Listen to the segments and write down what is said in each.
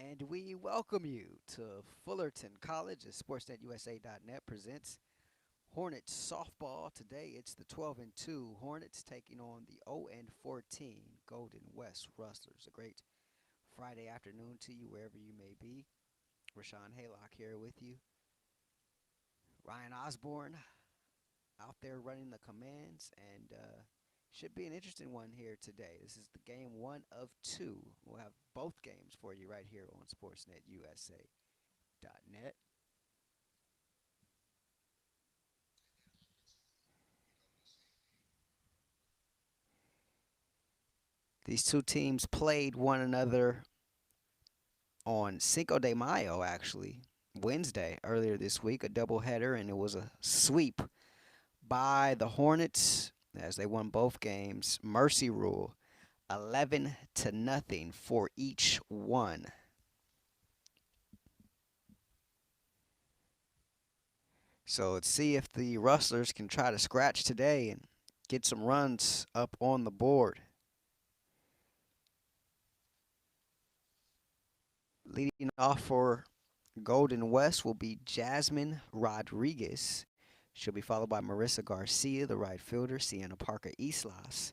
And we welcome you to Fullerton College as SportsNetUSA.net presents Hornets softball. Today it's the 12 and 2 Hornets taking on the 0 and 14 Golden West Rustlers. A great Friday afternoon to you wherever you may be. Rashawn Haylock here with you. Ryan Osborne out there running the commands, and should be an interesting one here today. This is the game one of two. We'll have both games for you right here on SportsNetUSA.net. These two teams played one another on Cinco de Mayo, actually, Wednesday, earlier this week, a doubleheader, and it was a sweep by the Hornets as they won both games. Mercy rule, 11 to nothing for each one. So let's see if the Rustlers can try to scratch today and get some runs up on the board. Leading off for Golden West will be Jasmine Rodriguez. She'll be followed by Marissa Garcia, the right fielder. Sienna Parker Islas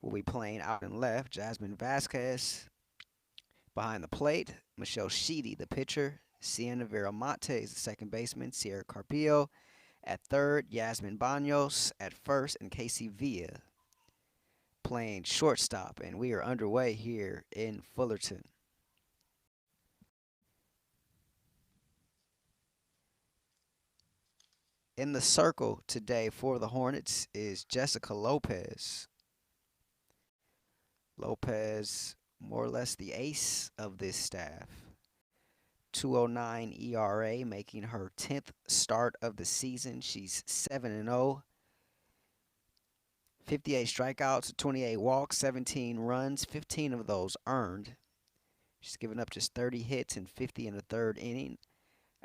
will be playing out and left. Jasmine Vasquez behind the plate. Michelle Sheedy, the pitcher. Sienna Veramonte is the second baseman. Sierra Carpio at third. Yasmin Banos at first. And Casey Villa playing shortstop. And we are underway here in Fullerton. In the circle today for the Hornets is Jessica Lopez. Lopez, more or less the ace of this staff. 209 ERA, making her 10th start of the season. She's 7-0. 58 strikeouts, 28 walks, 17 runs, 15 of those earned. She's given up just 30 hits and 50 in the third inning,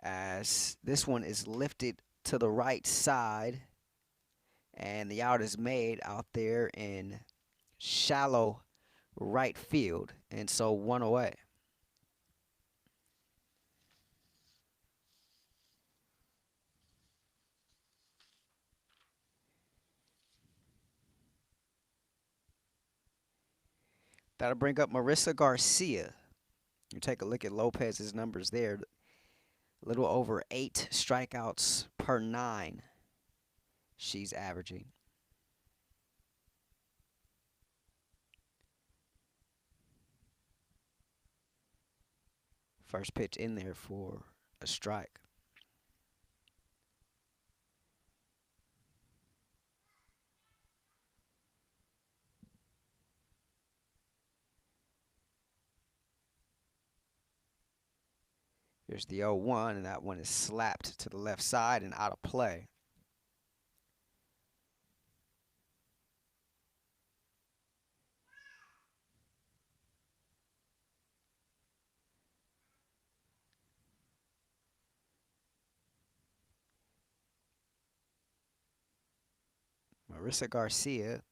as this one is lifted to the right side, and the out is made out there in shallow right field, and so one away. That'll bring up Marissa Garcia. You take a look at Lopez's numbers there. A little over 8 strikeouts per 9 she's averaging. First pitch in there for a strike. Here's the 0-1, and that one is slapped to the left side and out of play. Marissa Garcia,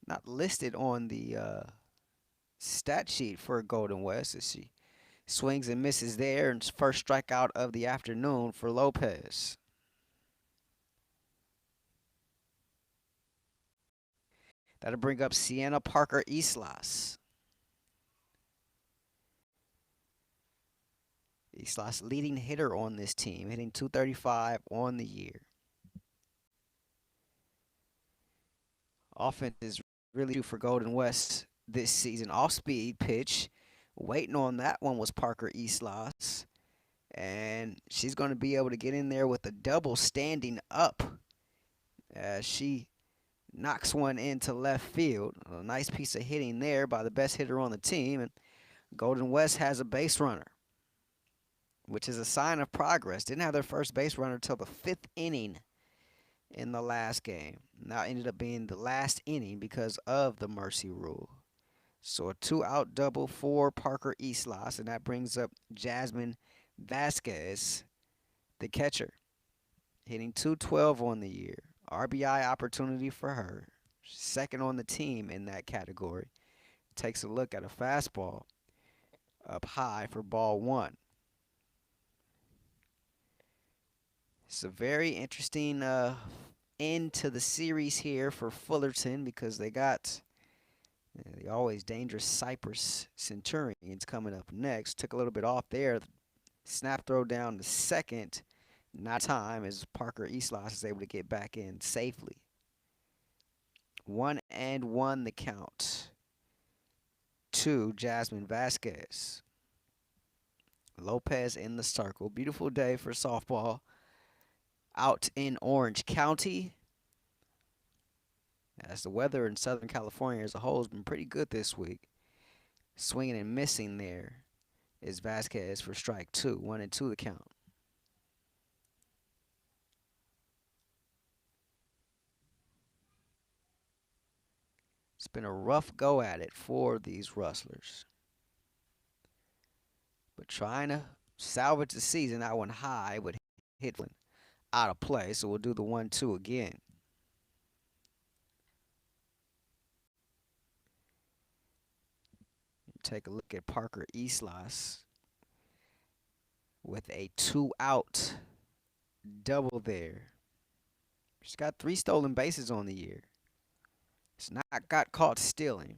not listed on the stat sheet for Golden West, as she swings and misses there, and first strikeout of the afternoon for Lopez. That'll bring up Sienna Parker Islas. Islas leading hitter on this team, hitting 235 on the year. Offense is really due for Golden West this season. Off-speed pitch. Waiting on that one was Parker Islas. And she's going to be able to get in there with a double standing up as she knocks one into left field. A nice piece of hitting there by the best hitter on the team. And Golden West has a base runner, which is a sign of progress. Didn't have their first base runner until the 5th inning in the last game. Now ended up being the last inning because of the mercy rule. So a 2-out double for Parker Islas, and that brings up Jasmine Vasquez, the catcher, hitting 212 on the year. RBI opportunity for her. Second on the team in that category. Takes a look at a fastball. up high for ball one. It's a very interesting end to the series here for Fullerton because they got the always dangerous Cypress Centurions coming up next. Took a little bit off there. Snap throw down to second. Not time as Parker Eastloss is able to get back in safely. 1-1 the count to Jasmine Vasquez. Lopez in the circle. Beautiful day for softball out in Orange County. As the weather in Southern California as a whole has been pretty good this week. Swinging and missing there is Vasquez for strike two. 1-2 the count. It's been a rough go at it for these Rustlers. But trying to salvage the season, that one high would hit out of play. So we'll do the 1-2 again. Take a look at Parker Eastloss with a 2-out double there. She's got 3 stolen bases on the year. It's not got caught stealing.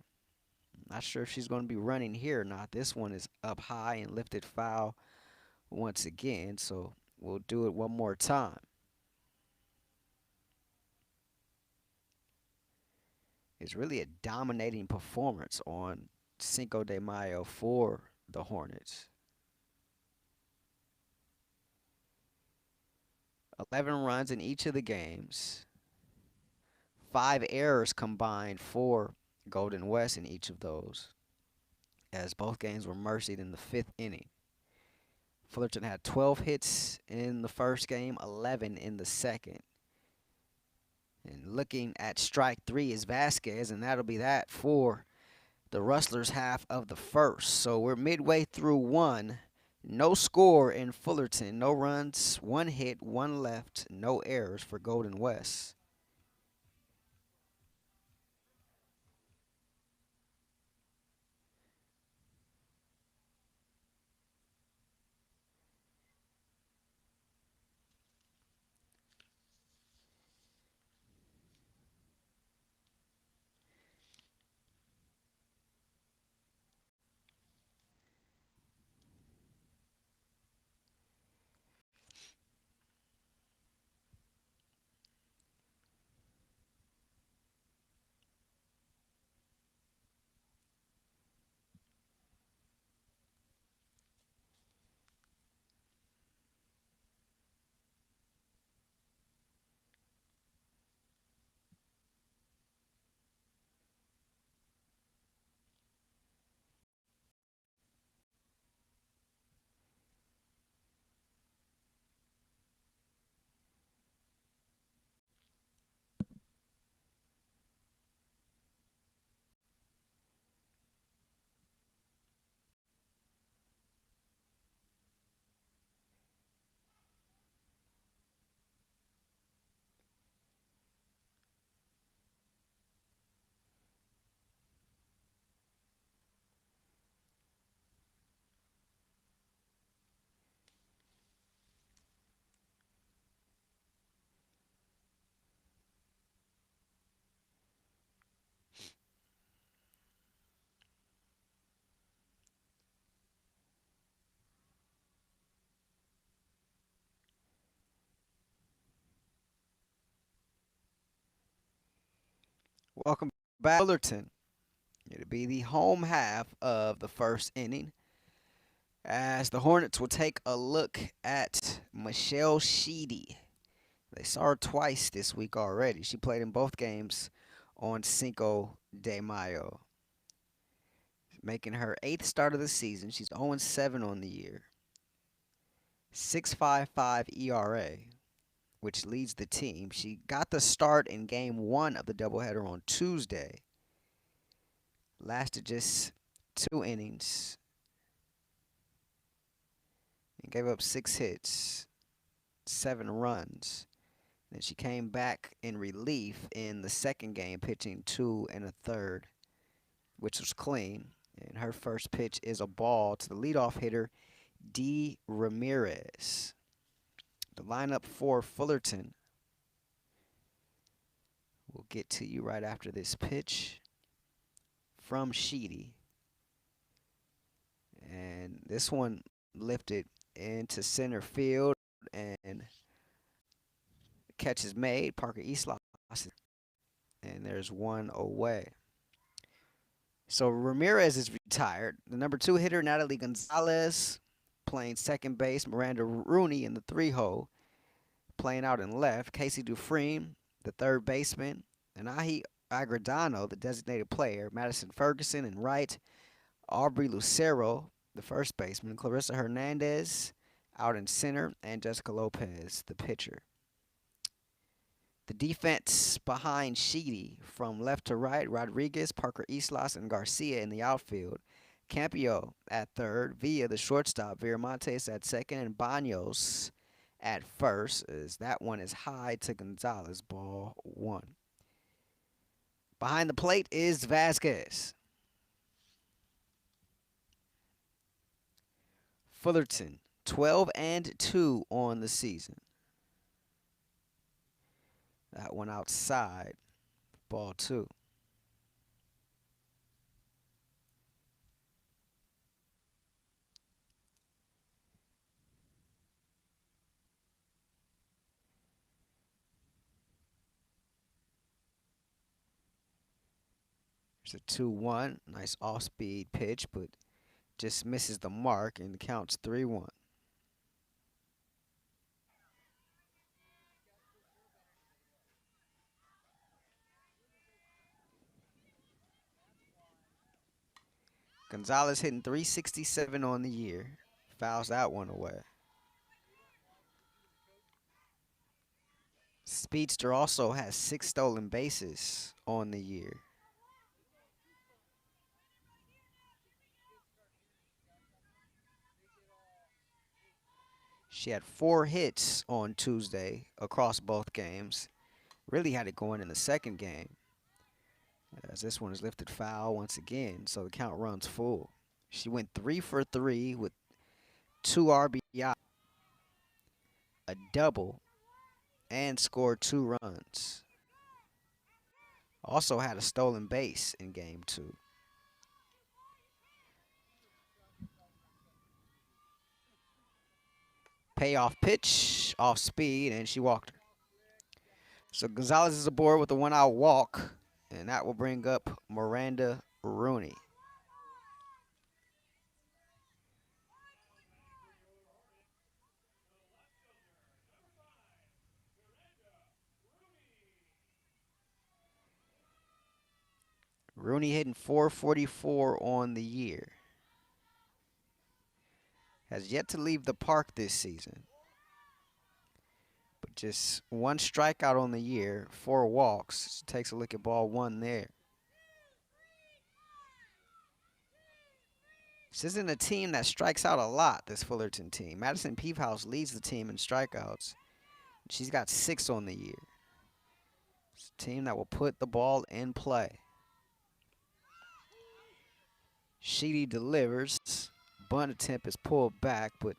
Not sure if she's going to be running here or not. This one is up high and lifted foul once again, so we'll do it one more time. It's really a dominating performance on Cinco de Mayo for the Hornets. 11 runs in each of the games. 5 errors combined for Golden West in each of those, as both games were mercied in the 5th inning. Fullerton had 12 hits in the first game, 11 in the second. And looking at strike three is Vasquez, and that'll be that for the Rustlers half of the first. So we're midway through one. No score in Fullerton. No runs, 1 hit, 1 left, no errors for Golden West. Welcome back, Fullerton. It'll be the home half of the first inning, as the Hornets will take a look at Michelle Sheedy. They saw her twice this week already. She played in both games on Cinco de Mayo, making her 8th start of the season. She's 0-7 on the year. 6.55 ERA, which leads the team. She got the start in game 1 of the doubleheader on Tuesday. Lasted just 2 innings and gave up 6 hits, 7 runs. Then she came back in relief in the second game, pitching 2 1/3, which was clean. And her first pitch is a ball to the leadoff hitter, D. Ramirez. The lineup for Fullerton will get to you right after this pitch from Sheedy. And this one lifted into center field, and catch is made. Parker East lost it, and there's one away. So Ramirez is retired. The number 2 hitter, Natalie Gonzalez, playing second base. Miranda Rooney in the 3-hole, playing out in left. Casey Dufresne, the third baseman. Anahi Agradano, the designated player. Madison Ferguson in right. Aubrey Lucero, the first baseman. Clarissa Hernandez out in center. And Jessica Lopez, the pitcher. The defense behind Sheedy from left to right, Rodriguez, Parker Islas, and Garcia in the outfield. Campio at third, Villa the shortstop, Viramontes at second, and Banos at first, as that one is high to Gonzalez, ball 1. Behind the plate is Vasquez. Fullerton, 12-2 on the season. That one outside, ball 2. There's a 2-1, nice off-speed pitch, but just misses the mark, and the count's 3-1. Gonzalez hitting .367 on the year. Fouls that one away. Speedster also has 6 stolen bases on the year. She had 4 hits on Tuesday across both games. Really had it going in the second game, as this one is lifted foul once again, so the count runs full. She went 3 for 3 with 2 RBI, a double, and scored 2 runs. Also had a stolen base in game 2. Payoff pitch, off speed, and she walked her. So Gonzalez is aboard with a 1-out walk, and that will bring up Miranda Rooney. Rooney hitting .444 on the year. Has yet to leave the park this season, but just 1 strikeout on the year, 4 walks. Takes a look at ball 1 there. This isn't a team that strikes out a lot, this Fullerton team. Madison Peavehouse leads the team in strikeouts. She's got 6 on the year. It's a team that will put the ball in play. Sheedy delivers. Bunt attempt is pulled back, but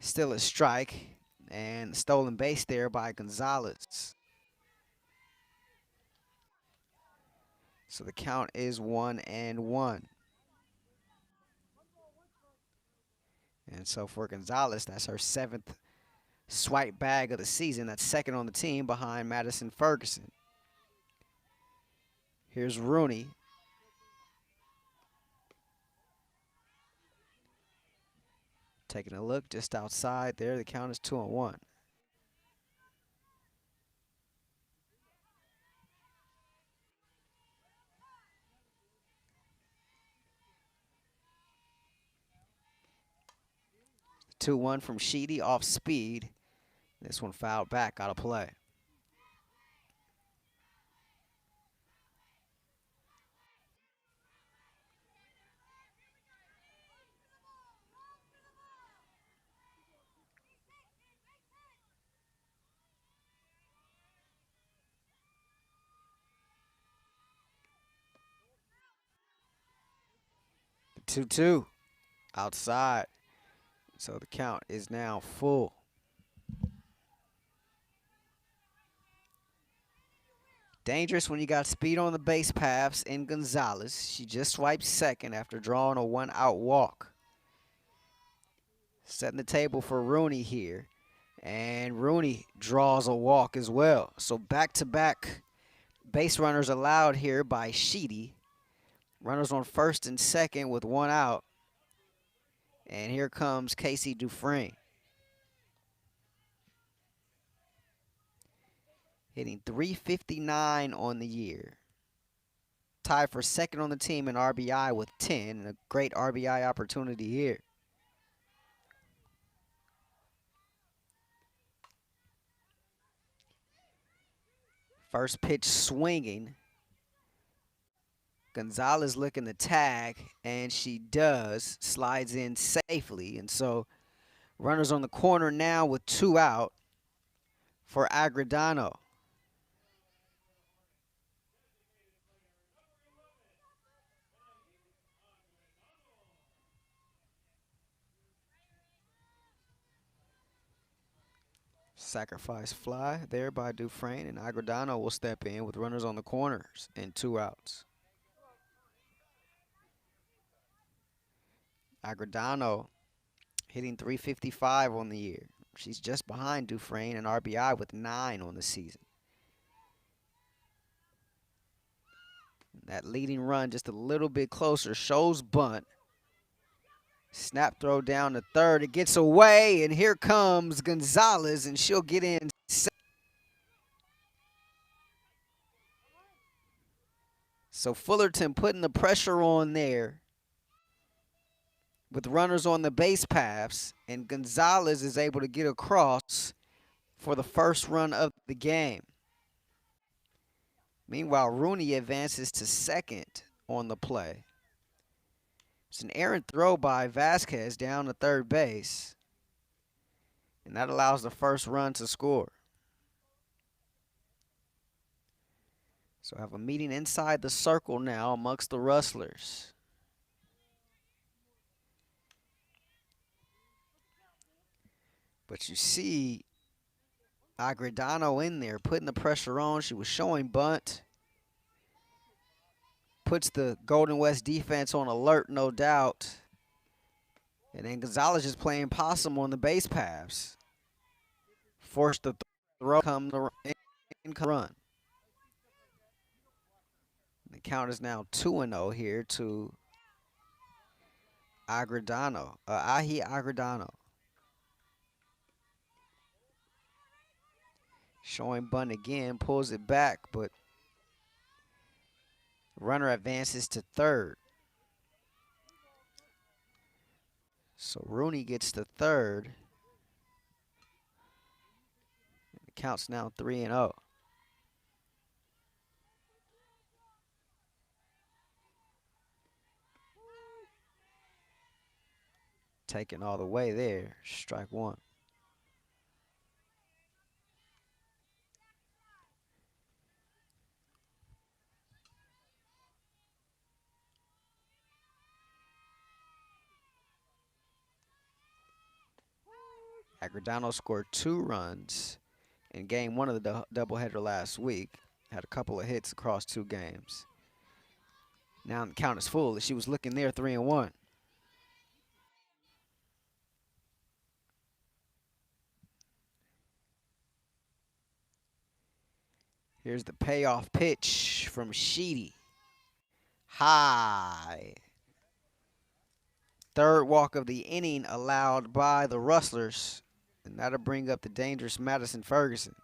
still a strike. And stolen base there by Gonzalez. So the count is 1-1. And so for Gonzalez, that's her 7th swipe bag of the season. That's second on the team behind Madison Ferguson. Here's Rooney. Taking a look just outside there. The count is 2-1. The 2-1 from Sheedy off speed. This one fouled back out of play. 2-2 outside. So the count is now full. Dangerous when you got speed on the base paths in Gonzalez. She just swiped second after drawing a 1-out walk. Setting the table for Rooney here. And Rooney draws a walk as well. So back-to-back base runners allowed here by Sheedy. Runners on first and second with 1 out. And here comes Casey Dufresne. Hitting .359 on the year. Tied for second on the team in RBI with 10. And a great RBI opportunity here. First pitch swinging. Gonzalez looking to tag, and she does. Slides in safely. And so runners on the corner now with 2 out for Agredano. Sacrifice fly there by Dufresne, and Agredano will step in with runners on the corners and 2 outs. Agredano hitting .355 on the year. She's just behind Dufresne and RBI with 9 on the season. That leading run just a little bit closer. Shows bunt. Snap throw down to third. It gets away, and here comes Gonzalez, and she'll get in. So Fullerton putting the pressure on there with runners on the base paths, and Gonzalez is able to get across for the first run of the game. Meanwhile, Rooney advances to second on the play. It's an errant throw by Vasquez down to third base, and that allows the first run to score. So I have a meeting inside the circle now amongst the Rustlers. But you see Agredano in there putting the pressure on. She was showing bunt. Puts the Golden West defense on alert, no doubt. And then Gonzalez is playing possum on the base paths. Forced the throw, come the run. The count is now 2-0 here to Agredano, Ahi Agredano. Showing bunt again, pulls it back, but runner advances to third. So Rooney gets to third. The count's now 3-0. Taken all the way there. Strike one. Agredano scored 2 runs in game 1 of the doubleheader last week. Had a couple of hits across 2 games. Now the count is full. She was looking there 3-1. Here's the payoff pitch from Sheedy. High. Third walk of the inning allowed by the Rustlers. And that'll bring up the dangerous Madison Ferguson.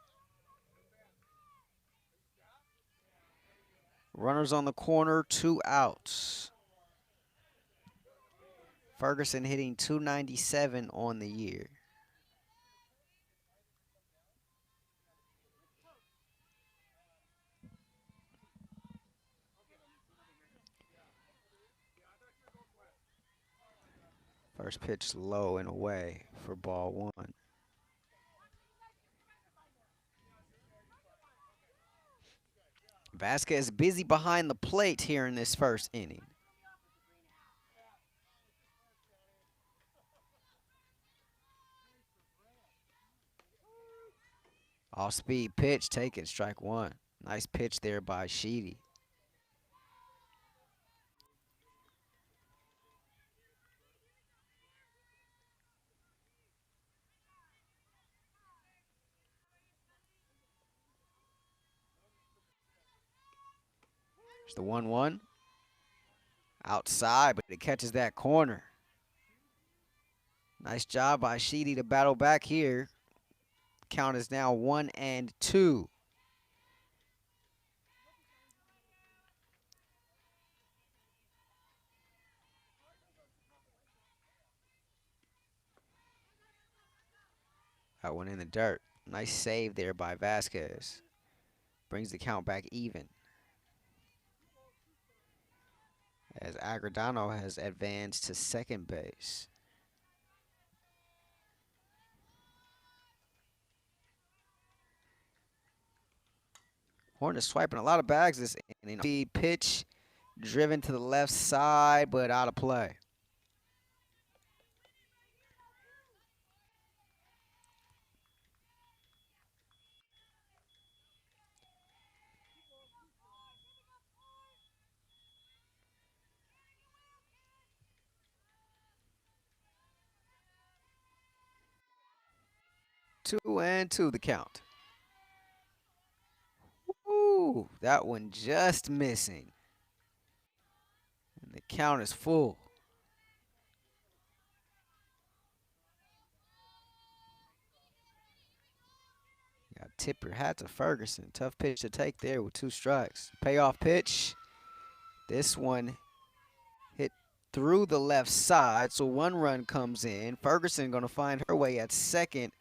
Runners on the corner, 2 outs. Ferguson hitting .297 on the year. First pitch low and away for ball 1. Vasquez busy behind the plate here in this first inning. Off-speed pitch taken, strike one. Nice pitch there by Sheedy. It's the 1-1. Outside, but it catches that corner. Nice job by Sheedy to battle back here. Count is now 1-2. That one in the dirt. Nice save there by Vasquez. Brings the count back even. As Agredano has advanced to second base. Hornets swiping a lot of bags this inning. The pitch driven to the left side, but out of play. Two and two the count. Ooh, that one just missing. And the count is full. You got to tip your hat to Ferguson. Tough pitch to take there with 2 strikes. Payoff pitch. This one hit through the left side, so 1 run comes in. Ferguson going to find her way at second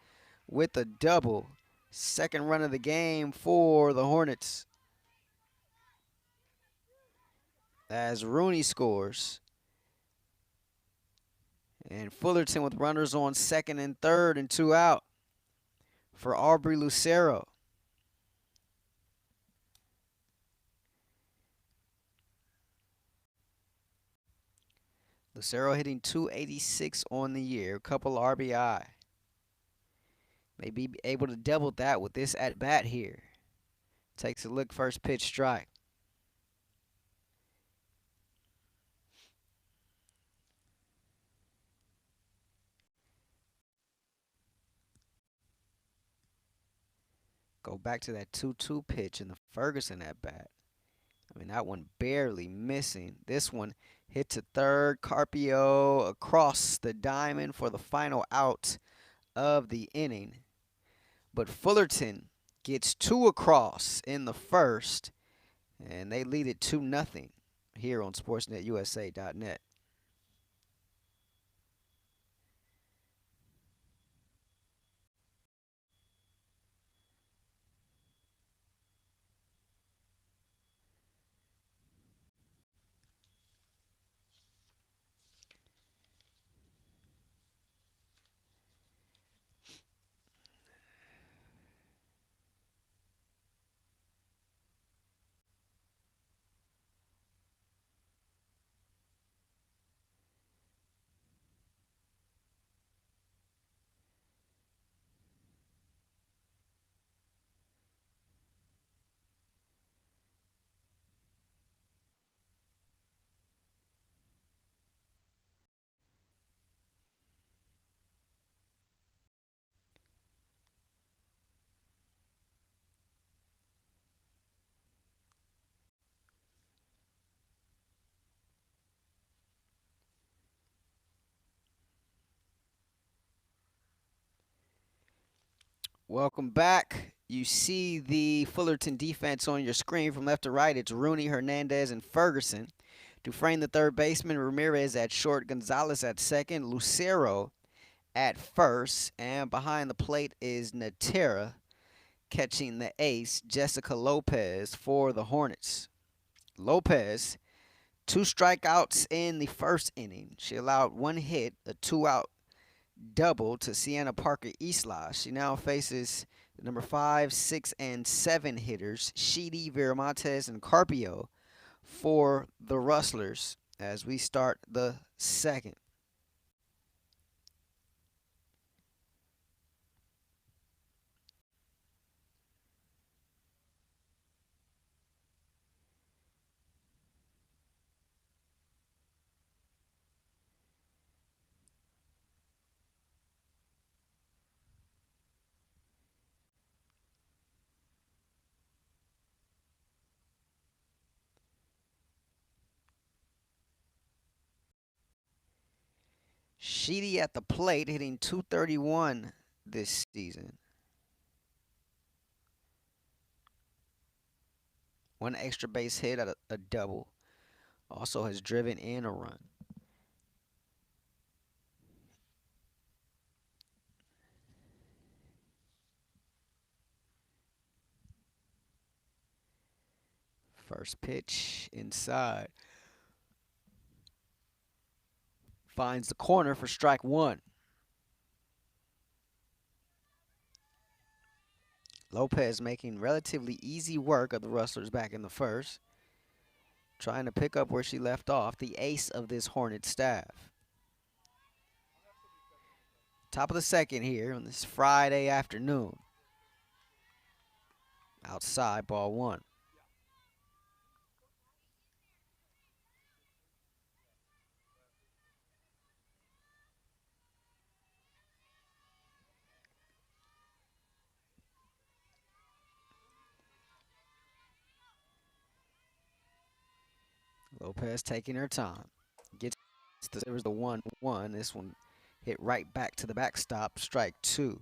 with a double. Second run of the game for the Hornets. As Rooney scores. And Fullerton with runners on second and third and 2 out for Aubrey Lucero. Lucero hitting .286 on the year, couple RBI. May be able to double that with this at bat here. Takes a look, first pitch strike. Go back to that 2-2 pitch in the Ferguson at bat. I mean, that one barely missing. This one hit to third. Carpio across the diamond for the final out of the inning. But Fullerton gets 2 across in the first, and they lead it 2-0 here on SportsNetUSA.net. Welcome back. You see the Fullerton defense on your screen from left to right. It's Rooney, Hernandez, and Ferguson. Dufresne, the third baseman, Ramirez at short, Gonzalez at second, Lucero at first, and behind the plate is Natera catching the ace, Jessica Lopez, for the Hornets. Lopez, 2 strikeouts in the first inning. She allowed 1 hit, a 2-out double to Sienna Parker Islas. She now faces the number 5, 6, and 7 hitters, Sheedy, Viramontes, and Carpio for the Rustlers as we start the second. Sheedy at the plate, hitting .231 this season. One extra base hit at a double. Also has driven in a run. First pitch inside. Finds the corner for strike one. Lopez making relatively easy work of the Rustlers back in the first. Trying to pick up where she left off, the ace of this Hornet staff. Top of the second here on this Friday afternoon. Outside, ball one. Lopez taking her time. Gets there was the 1-1. This one hit right back to the backstop. Strike two.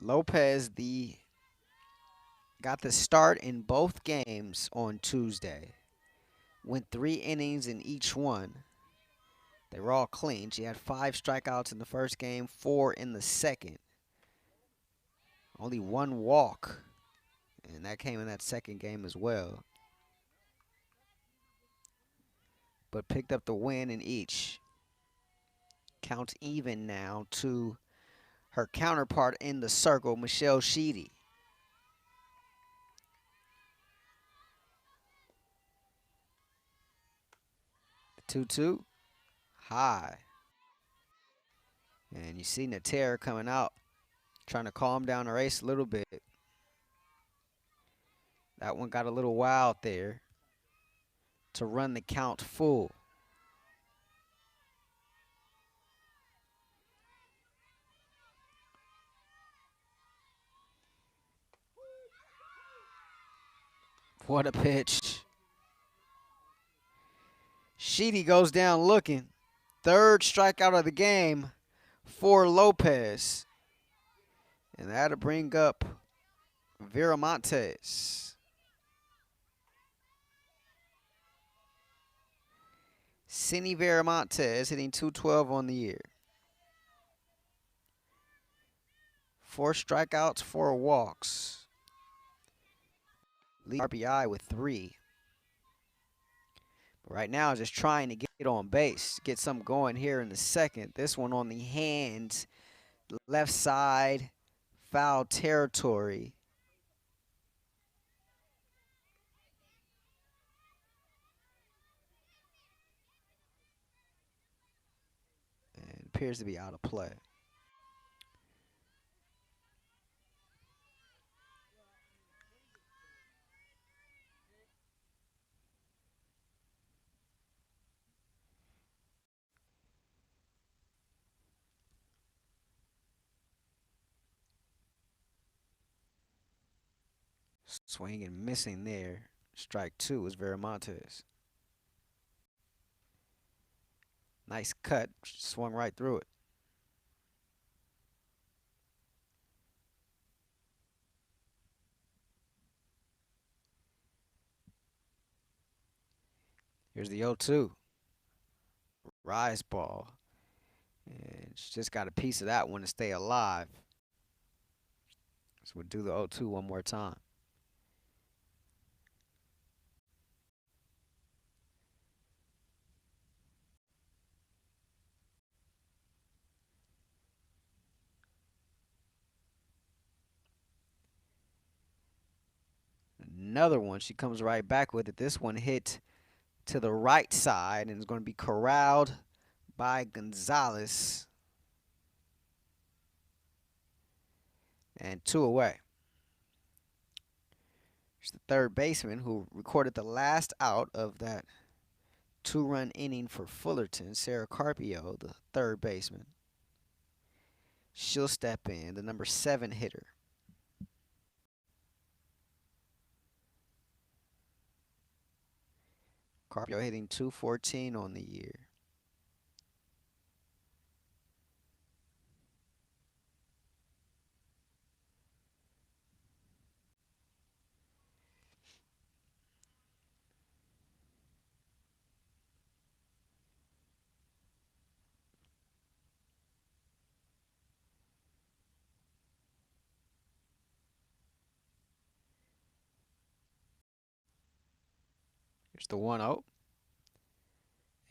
Lopez got the start in both games on Tuesday. Went 3 innings in each one. They were all clean. She had 5 strikeouts in the first game, 4 in the second. Only 1 walk, and that came in that second game as well. But picked up the win in each. Count even now to her counterpart in the circle, Michelle Sheedy. The 2-2, high. And you see Natera coming out, trying to calm down her ace a little bit. That one got a little wild there to run the count full. What a pitch. Sheedy goes down looking. Third strikeout of the game for Lopez. And that'll bring up Viramontes. Cindy Viramontes hitting .212 on the year. 4 strikeouts, 4 walks. Lead RBI with 3. But right now, just trying to get on base, get some going here in the second. This one on the hands, left side, foul territory. And appears to be out of play. Swing and missing there. Strike two was Viramontes. Nice cut. Swung right through it. Here's the 0-2. Rise ball. And she just got a piece of that one to stay alive. So we'll do the 0-2 one more time. Another one. She comes right back with it. This one hit to the right side and is going to be corralled by Gonzalez. And 2 away. Here's the third baseman who recorded the last out of that 2-run inning for Fullerton, Sarah Carpio, the third baseman. She'll step in, the number 7 hitter. Carpio hitting 214 on the year. Here's the 1-0.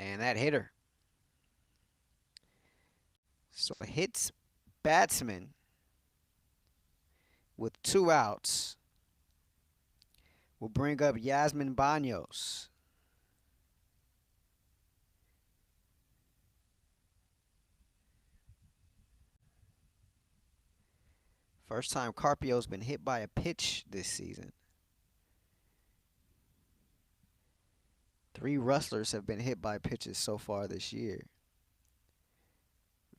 And that hitter. So it hits batsman with 2 outs. Will bring up Yasmin Banos. First time Carpio's been hit by a pitch this season. 3 Rustlers have been hit by pitches so far this year.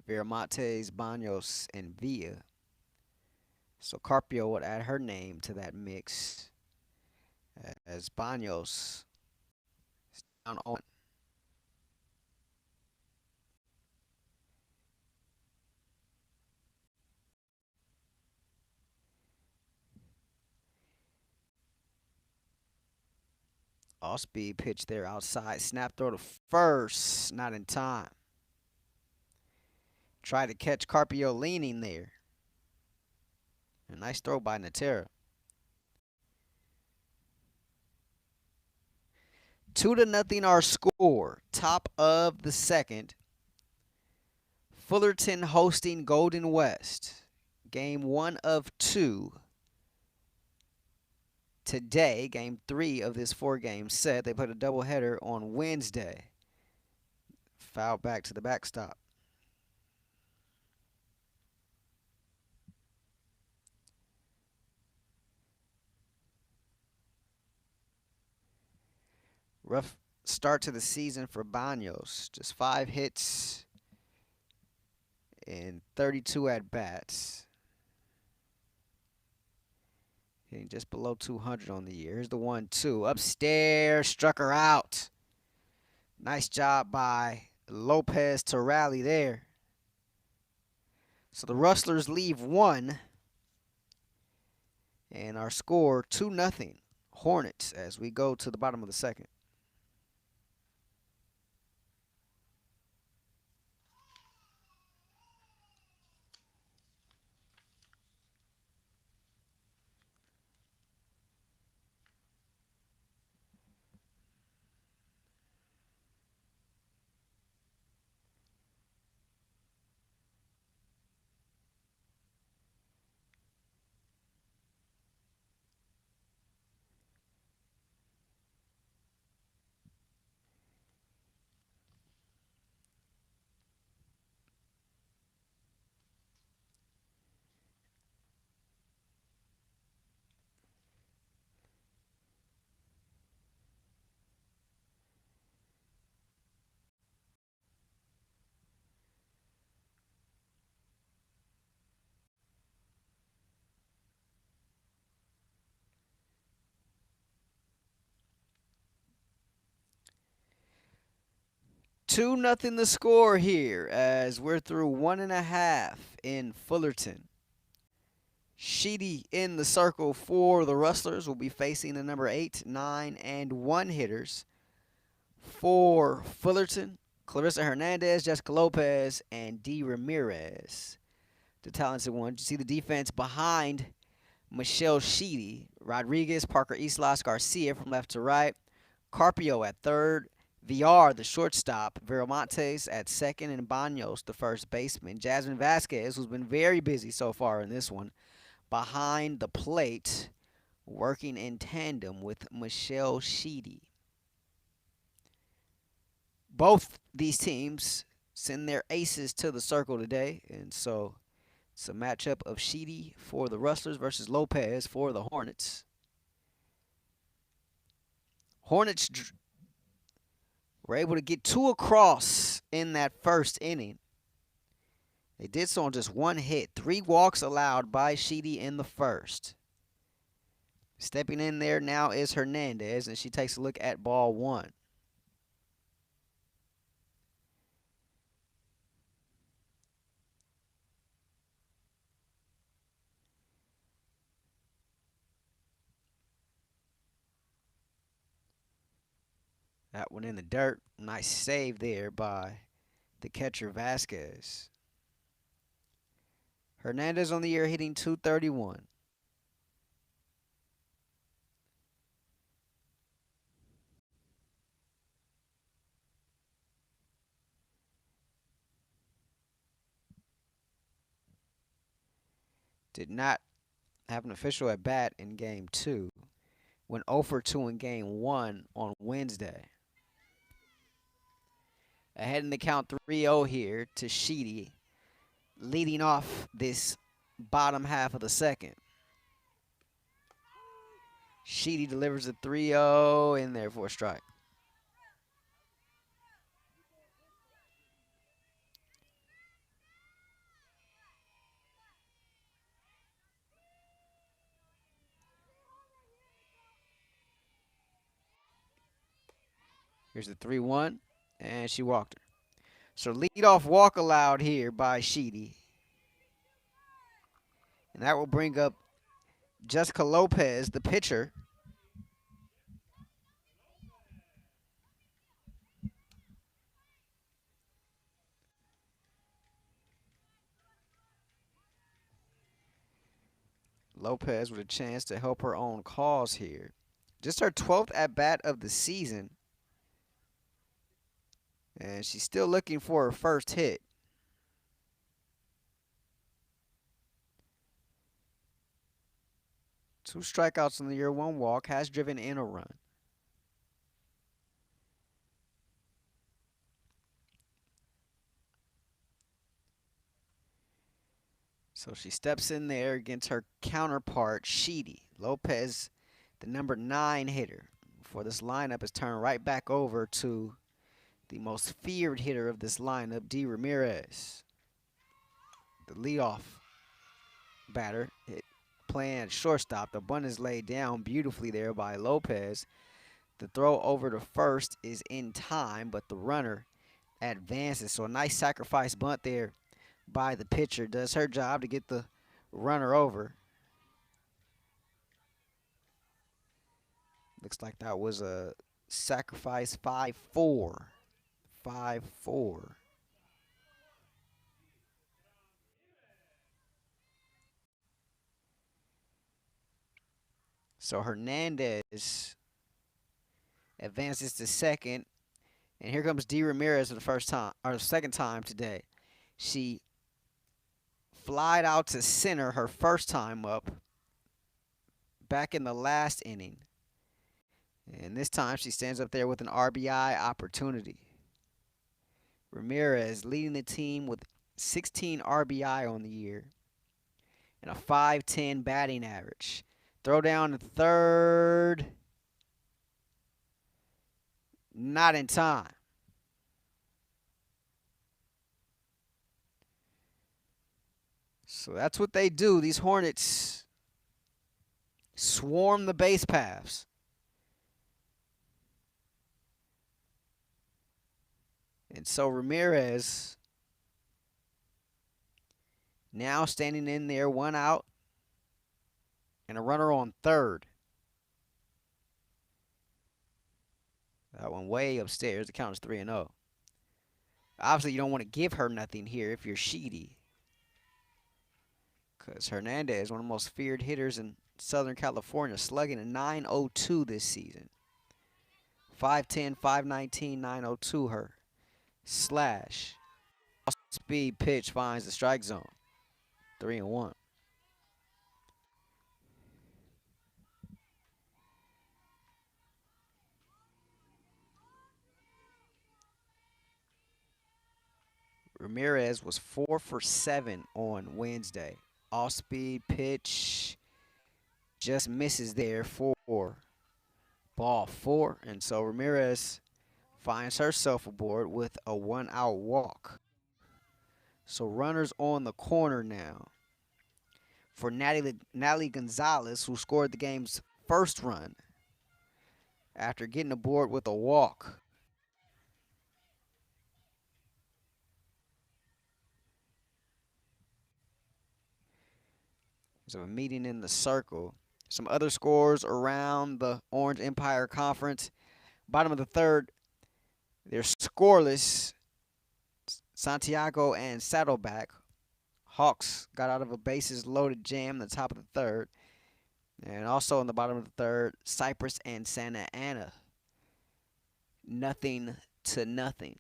Viramontes, Banos, and Villa. So Carpio would add her name to that mix as Banos is down on. Off-speed pitch there outside. Snap throw to first. Not in time. Try to catch Carpio leaning there. A nice throw by Natera. 2-0 our score. Top of the second. Fullerton hosting Golden West. Game 1 of 2. Today, game 3 of this 4-game set. They put a doubleheader on Wednesday. Foul back to the backstop. Rough start to the season for Banos. Just 5 hits and 32 at-bats. Hitting just below 200 on the year. Here's the 1-2. Upstairs, struck her out. Nice job by Lopez to rally there. So the Rustlers leave 1. And our score 2-0 Hornets as we go to the bottom of the second. Two nothing the score here as we're through 1.5 in Fullerton. Sheedy in the circle for the Rustlers will be facing the number 8, 9, and 1 hitters. For Fullerton, Clarissa Hernandez, Jessica Lopez, and D. Ramirez. The talented one. You see the defense behind Michelle Sheedy. Rodriguez, Parker Islas, Garcia from left to right. Carpio at third. VR, the shortstop. Viramontes at second. And Banos, the first baseman. Jasmine Vasquez, who's been very busy so far in this one, behind the plate, working in tandem with Michelle Sheedy. Both these teams send their aces to the circle today, and so it's a matchup of Sheedy for the Rustlers versus Lopez for the Hornets. Hornets were able to get 2 across in that first inning. They did so on just 1 hit. 3 walks allowed by Sheedy in the first. Stepping in there now is Hernandez, and she takes a look at ball 1. That one in the dirt. Nice save there by the catcher Vasquez. Hernandez on the year hitting .231. Did not have an official at bat in game 2. Went 0 for 2 in game 1 on Wednesday. Ahead in the count 3-0 here to Sheedy, leading off this bottom half of the second. Sheedy delivers a 3-0 in there for a strike. Here's the 3-1, and she walked her. So leadoff walk allowed here by Sheedy. And that will bring up Jessica Lopez, the pitcher. Lopez with a chance to help her own cause here. Just her 12th at-bat of the season. And she's still looking for her first hit. Two strikeouts in the year, one walk, has driven in a run. So she steps in there against her counterpart, Sheedy. Lopez, the number 9 hitter for this lineup, is turned right back over to the most feared hitter of this lineup, D. Ramirez. The leadoff batter playing at shortstop. The bunt is laid down beautifully there by Lopez. The throw over to first is in time, but the runner advances. So a nice sacrifice bunt there by the pitcher. Does her job to get the runner over. Looks like that was a sacrifice 5-4. 5-4. So Hernandez advances to second. And here comes D. Ramirez for the first time, or second time today. She flied out to center her first time up back in the last inning. And this time she stands up there with an RBI opportunity. Ramirez leading the team with 16 RBI on the year and a .510 batting average. Throw down to third. Not in time. So that's what they do. These Hornets swarm the base paths. And so Ramirez now standing in there, one out and a runner on third. That one way upstairs. The count is 3-0. Obviously, you don't want to give her nothing here if you're Sheedy. Because Hernandez, one of the most feared hitters in Southern California, slugging a .902 this season. 5'10", 5'19", .902 her slash. Speed pitch finds the strike zone. 3-1. Ramirez was 4 for 7 on Wednesday. Off-speed pitch just misses there for ball 4. And so Ramirez finds herself aboard with a 1-out walk. So runners on the corner now for Natalie Gonzalez, who scored the game's first run after getting aboard with a walk. So a meeting in the circle. Some other scores around the Orange Empire Conference. Bottom of the third, They're scoreless. Santiago and Saddleback. Hawks got out of a bases loaded jam in the top of the third. And also in the bottom of the third, Cypress and Santa Ana. Nothing to nothing.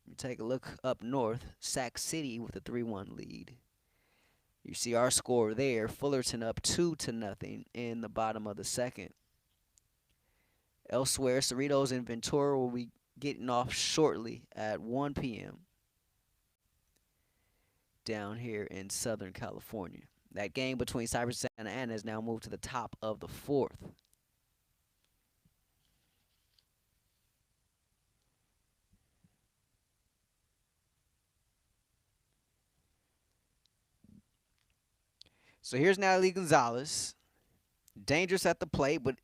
You take a look up north, Sac City with a 3-1 lead. You see our score there, Fullerton up 2-0 in the bottom of the second. Elsewhere, Cerritos and Ventura will be getting off shortly at 1 p.m. down here in Southern California. That game between Cypress and Santa Ana has now moved to the top of the fourth. So here's Natalie Gonzalez. Dangerous at the plate, but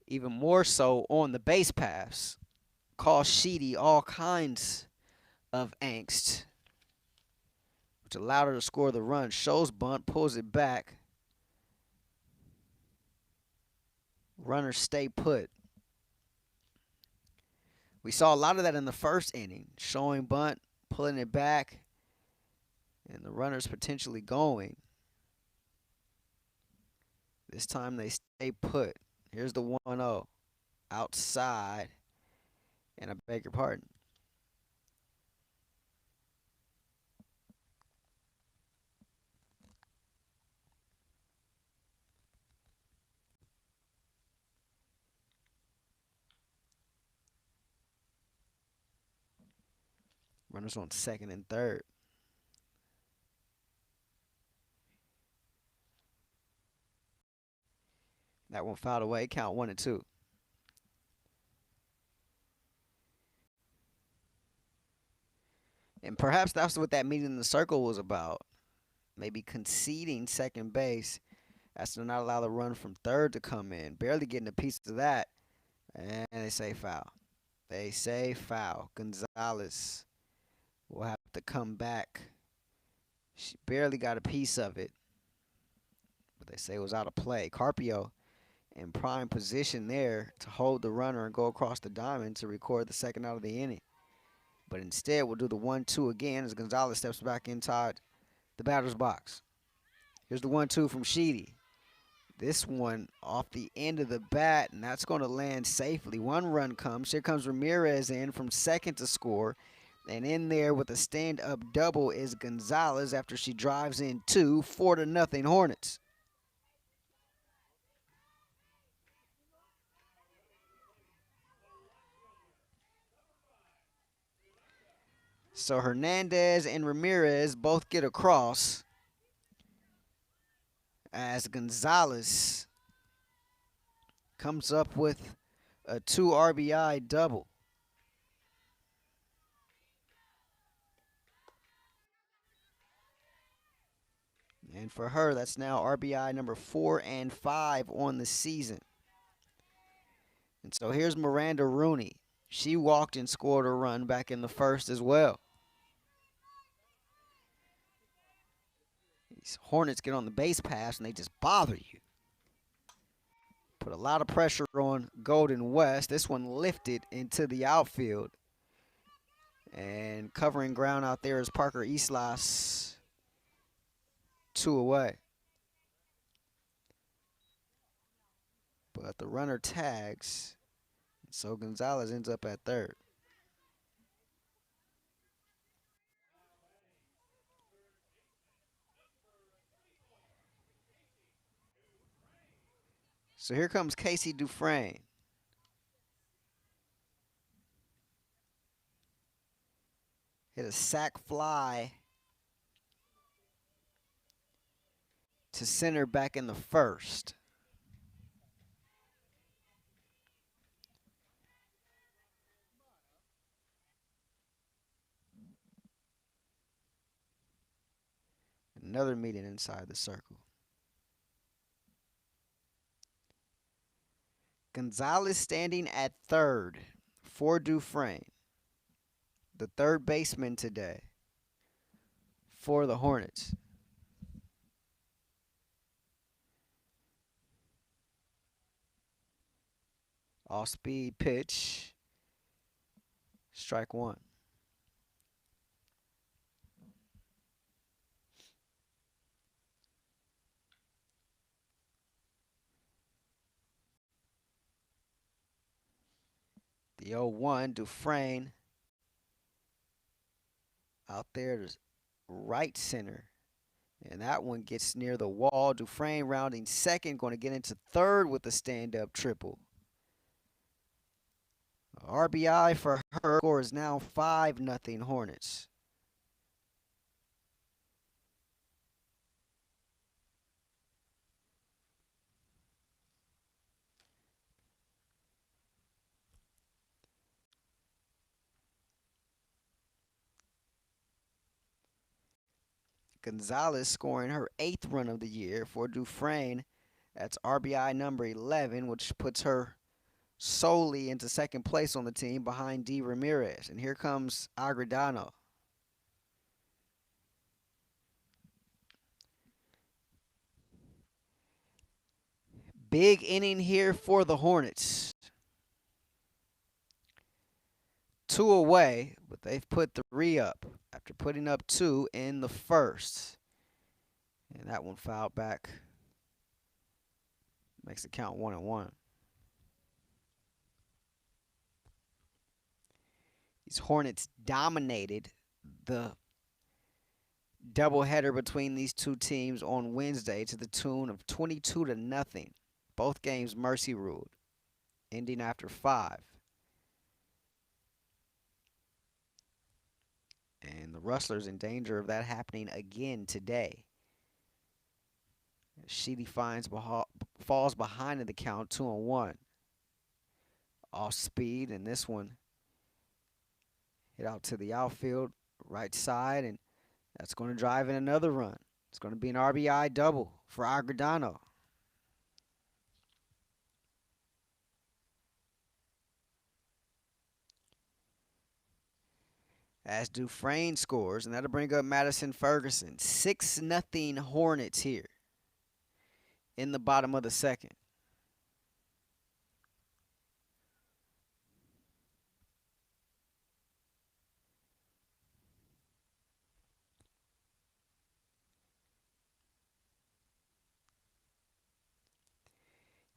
even more so on the base paths. Caused Sheedy all kinds of angst, which allowed her to score the run. Shows bunt, pulls it back. Runners stay put. We saw a lot of that in the first inning. Showing bunt, pulling it back, and the runners potentially going. This time they stay put. Here's the 1-0. Outside. And I beg your pardon. Runners on second and third. That one fouled away. Count 1-2. And perhaps that's what that meeting in the circle was about. Maybe conceding second base as to not allow the run from third to come in. Barely getting a piece of that. And they say foul. They say foul. Gonzalez will have to come back. She barely got a piece of it. But they say it was out of play. Carpio in prime position there to hold the runner and go across the diamond to record the second out of the inning. But instead, we'll do the 1-2 again as Gonzalez steps back inside the batter's box. Here's the 1-2 from Sheedy. This one off the end of the bat, and that's going to land safely. One run comes. Here comes Ramirez in from second to score. And in there with a stand-up double is Gonzalez after she drives in 2, 4-0 Hornets. So Hernandez and Ramirez both get across as Gonzalez comes up with a 2 RBI double. And for her, that's now RBI number 4 and 5 on the season. And so here's Miranda Rooney. She walked and scored a run back in the first as well. These Hornets get on the base pass and they just bother you. Put a lot of pressure on Golden West. This one lifted into the outfield. And covering ground out there is Parker Islas. 2 away. But the runner tags. So Gonzalez ends up at third. So here comes Casey Dufresne. Hit a sac fly to center back in the first. Another meeting inside the circle. Gonzalez standing at third for Dufresne, the third baseman today for the Hornets. Off-speed pitch. Strike one. The 0-1, Dufresne out there to right center. And that one gets near the wall. Dufresne rounding second, going to get into third with a stand-up triple. RBI for her. Score is now 5-0 Hornets. Gonzalez scoring her 8th run of the year for Dufresne. That's RBI number 11, which puts her solely into second place on the team behind D. Ramirez. And here comes Agredano. Big inning here for the Hornets. 2 away, but they've put 3 up after putting up 2 in the first. And that one fouled back. Makes it count 1-1. These Hornets dominated the doubleheader between these two teams on Wednesday to the tune of 22-0. Both games mercy ruled, ending after 5. And the Rustlers in danger of that happening again today. Sheedy falls behind in the count, 2-1. Off speed, and this one hit out to the outfield, right side, and that's going to drive in another run. It's going to be an RBI double for Agredano. As Dufresne scores, and that'll bring up Madison Ferguson. 6-0 Hornets here in the bottom of the second.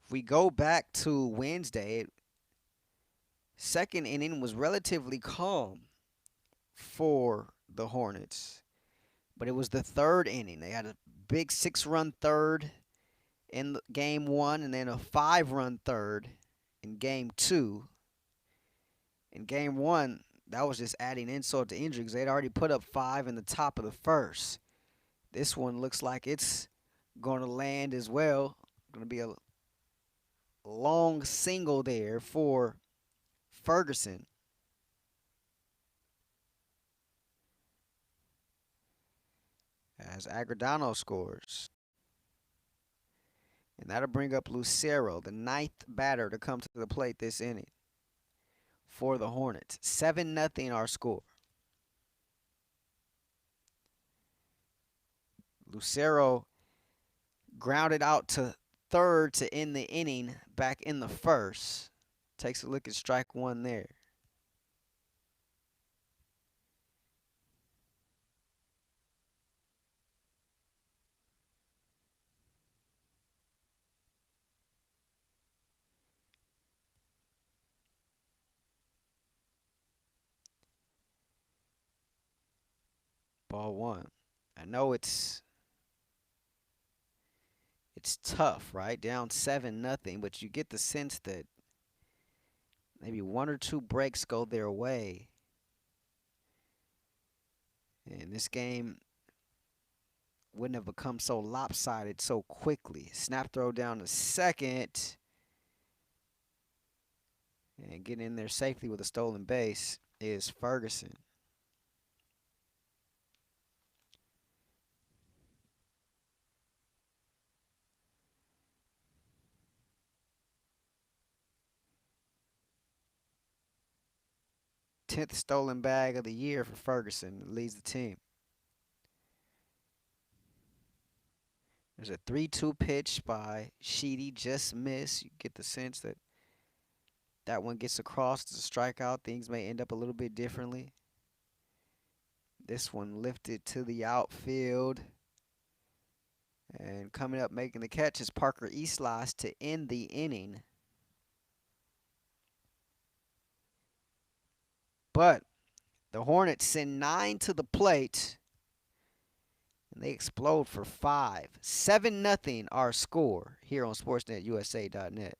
If we go back to Wednesday, second inning was relatively calm for the Hornets, but it was the third inning. They had a big 6-run third in game 1 and then a 5-run third in game 2. In game 1, that was just adding insult to injury because they'd already put up 5 in the top of the first. This one looks like it's going to land as well. Going to be a long single there for Ferguson. As Agredano scores. And that'll bring up Lucero, the 9th batter to come to the plate this inning for the Hornets. 7-0 our score. Lucero grounded out to third to end the inning back in the first. Takes a look at strike one there. Ball one. I know it's tough, right? Down 7-0, but you get the sense that maybe 1 or 2 breaks go their way. And this game wouldn't have become so lopsided so quickly. Snap throw down to second. And getting in there safely with a stolen base is Ferguson. Tenth stolen bag of the year for Ferguson. Leads the team. There's a 3-2 pitch by Sheedy. Just missed. You get the sense that That one gets across to strikeout. Things may end up a little bit differently. This one lifted to the outfield. And coming up making the catch is Parker Eastlas to end the inning. But the Hornets send 9 to the plate. And they explode for 5. 7-0 our score here on SportsNetUSA.net.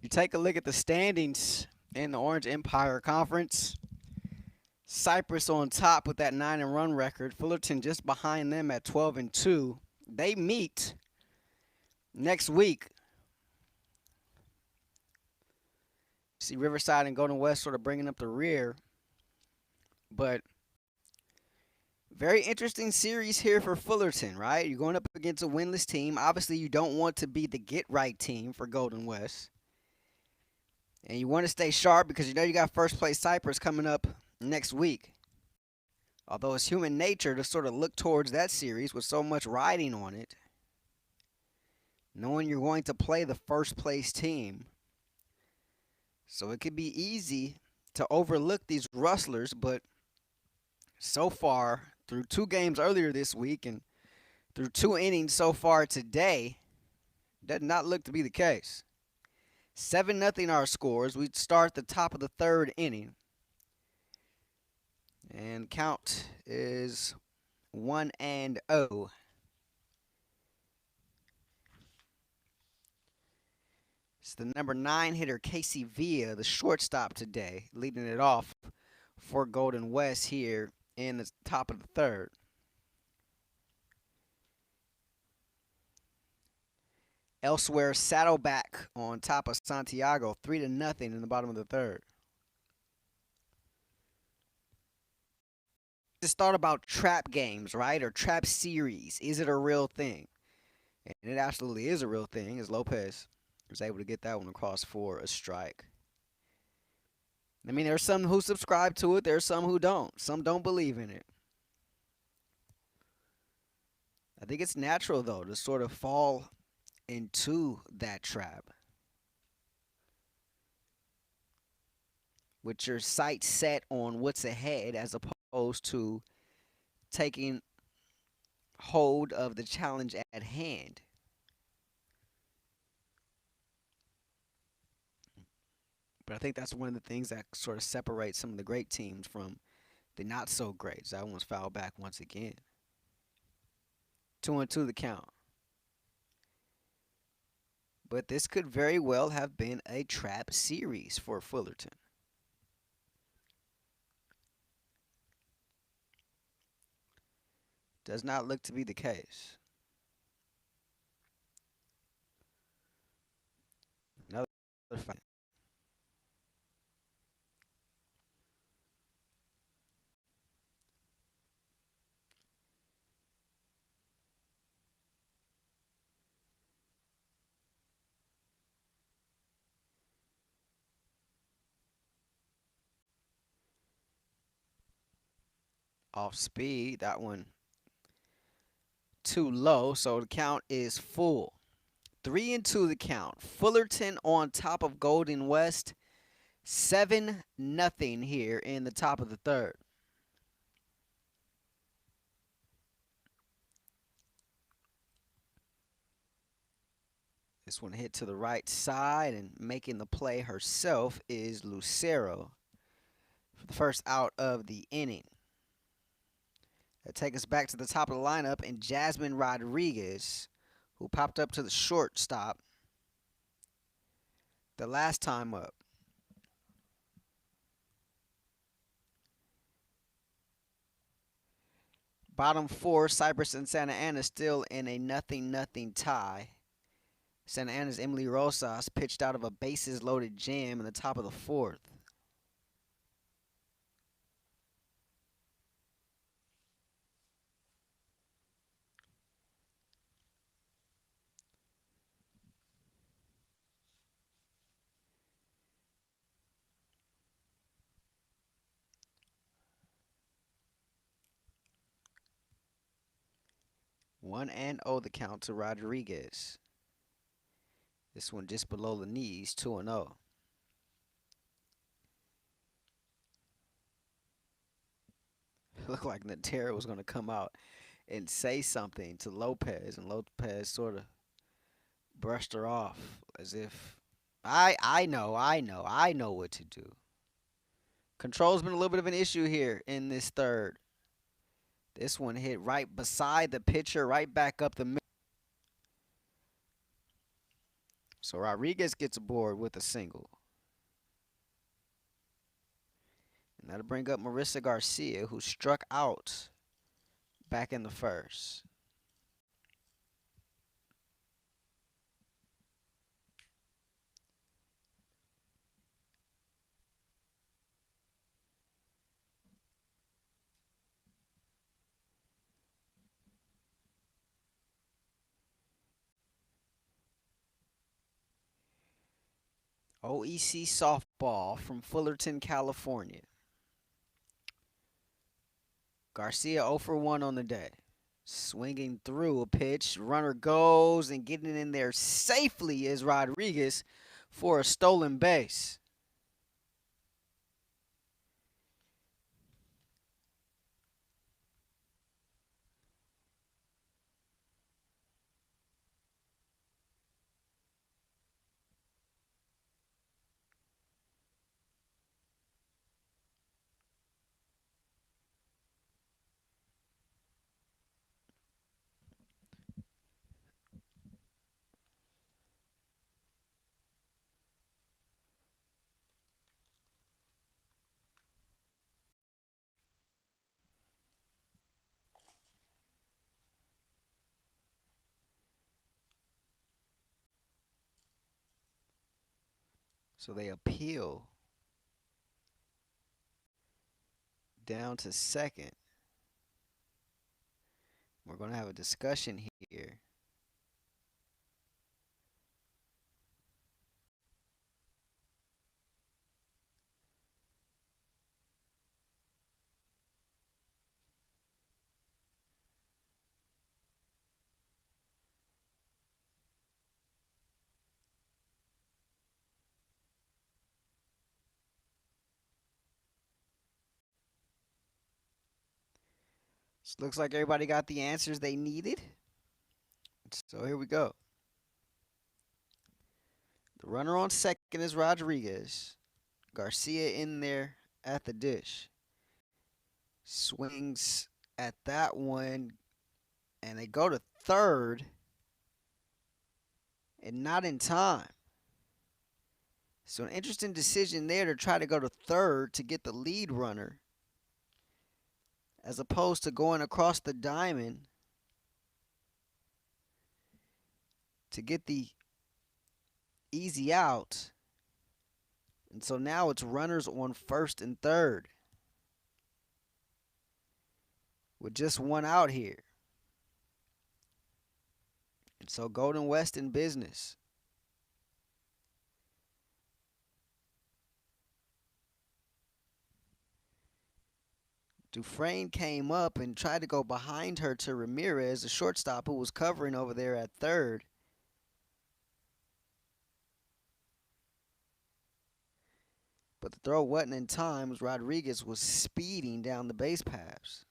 You take a look at the standings in the Orange Empire Conference. Cypress on top with that 9-run record. Fullerton just behind them at 12-2. They meet next week. See Riverside and Golden West sort of bringing up the rear. But very interesting series here for Fullerton, right? You're going up against a winless team. Obviously, you don't want to be the get-right team for Golden West. And you want to stay sharp because you know you got first place Cypress coming up next week. Although it's human nature to sort of look towards that series with so much riding on it, knowing you're going to play the first place team. So it could be easy to overlook these Rustlers, but so far, through 2 games earlier this week and through 2 innings so far today, does not look to be the case. 7-0 our scores. We start the top of the 3rd inning. And count is 1-0. It's the number 9 hitter, Casey Villa, the shortstop today, leading it off for Golden West here in the top of the 3rd. Elsewhere, Saddleback on top of Santiago, 3-0 in the bottom of the 3rd. Just thought about trap games, right? Or trap series. Is it a real thing? And it absolutely is a real thing, as Lopez was able to get that one across for a strike. I mean, there's some who subscribe to it. There's some who don't. Some don't believe in it. I think it's natural, though, to sort of fall into that trap. With your sights set on what's ahead as opposed to taking hold of the challenge at hand. But I think that's one of the things that sort of separates some of the great teams from the not so greats. That one's fouled back once again. 2-2 the count. But this could very well have been a trap series for Fullerton. Does not look to be the case. Another fight. Off speed. That one too low, so the count is full. 3-2 the count. Fullerton on top of Golden West. 7-0 here in the top of the third. This one hit to the right side, and making the play herself is Lucero for the first out of the inning. That takes us back to the top of the lineup, and Jasmine Rodriguez, who popped up to the shortstop the last time up. Bottom four, Cypress and Santa Ana still in a 0-0 tie. Santa Ana's Emily Rosas pitched out of a bases-loaded jam in the top of the fourth. One and 0 the count to Rodriguez. This one just below the knees, 2-0. Looked like Natera was going to come out and say something to Lopez, and Lopez sort of brushed her off as if, I know what to do. Control's been a little bit of an issue here in this third. This one hit right beside the pitcher, right back up the middle. So Rodriguez gets aboard with a single. And that'll bring up Marissa Garcia, who struck out back in the first. OEC softball from Fullerton, California. Garcia 0 for 1 on the day. Swinging through a pitch. Runner goes, and getting in there safely is Rodriguez for a stolen base. So they appeal down to second. We're going to have a discussion here. So looks like everybody got the answers they needed. So here we go. The runner on second is Rodriguez. Garcia in there at the dish. Swings at that one, and they go to third, and not in time. So an interesting decision there to try to go to third to get the lead runner, as opposed to going across the diamond to get the easy out. And so now it's runners on first and third with just one out here. And so Golden West in business. Dufresne came up and tried to go behind her to Ramirez, the shortstop who was covering over there at third. But the throw wasn't in time as Rodriguez was speeding down the base paths.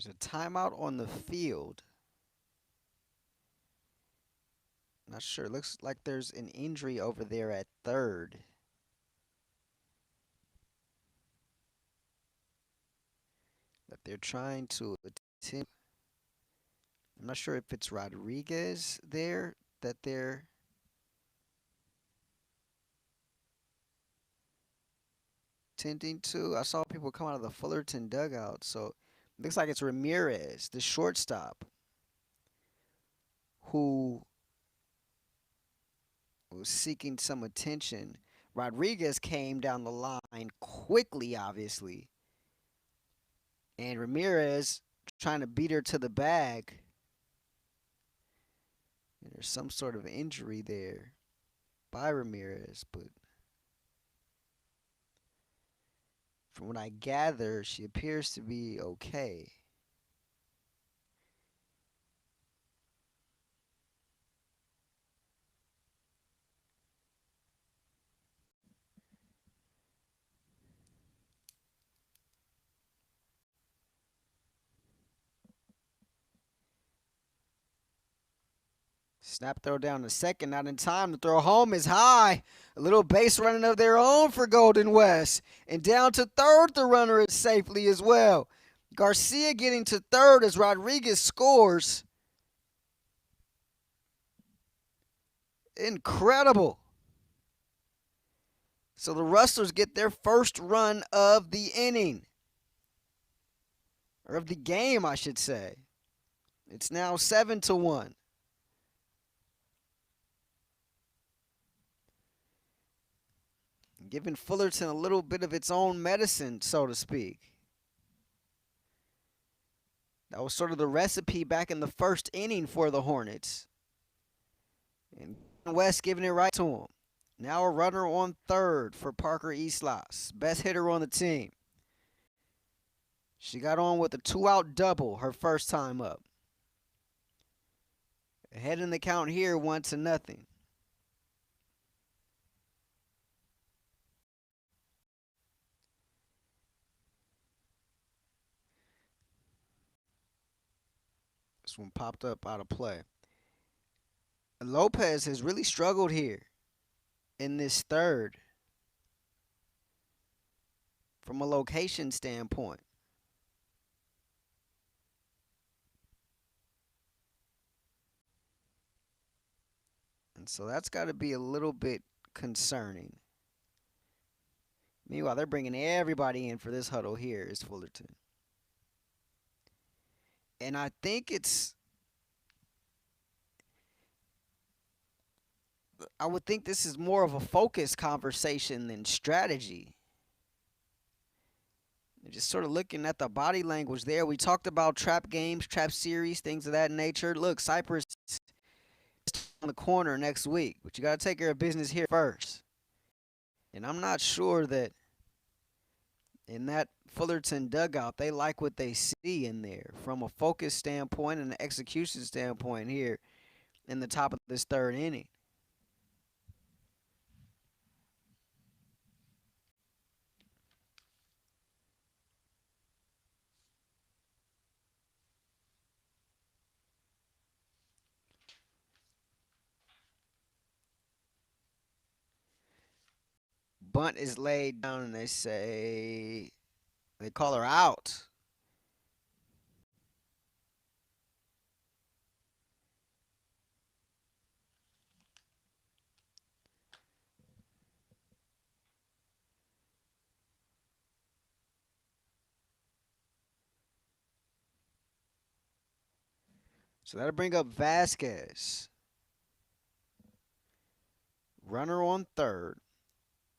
There's a timeout on the field. Not sure. Looks like there's an injury over there at third. That they're trying to attend. I'm not sure if it's Rodriguez there that they're tending to. I saw people come out of the Fullerton dugout, so looks like it's Ramirez, the shortstop, who was seeking some attention. Rodriguez came down the line quickly, obviously, and Ramirez trying to beat her to the bag. And there's some sort of injury there by Ramirez, but from what I gather, she appears to be okay. Snap throw down to second, not in time. The throw home is high. A little base running of their own for Golden West. And down to third, the runner is safely as well. Garcia getting to third as Rodriguez scores. Incredible. So the Rustlers get their first run of the inning. Or of the game, I should say. It's now 7-1. Giving Fullerton a little bit of its own medicine, so to speak. That was sort of the recipe back in the first inning for the Hornets. And West giving it right to him. Now a runner on third for Parker Islas, best hitter on the team. She got on with a 2-out double her first time up. Ahead in the count here, 1-0. This one popped up out of play. Lopez has really struggled here in this third from a location standpoint. And so that's got to be a little bit concerning. Meanwhile, they're bringing everybody in for this huddle here is Fullerton. And I think I would think this is more of a focus conversation than strategy. Just sort of looking at the body language there. We talked about trap games, trap series, things of that nature. Look, Cypress is on the corner next week, but you got to take care of business here first. And I'm not sure that in that Fullerton dugout, they like what they see in there from a focus standpoint and an execution standpoint here in the top of this third inning. Bunt is laid down, and they call her out. So that'll bring up Vasquez. Runner on third.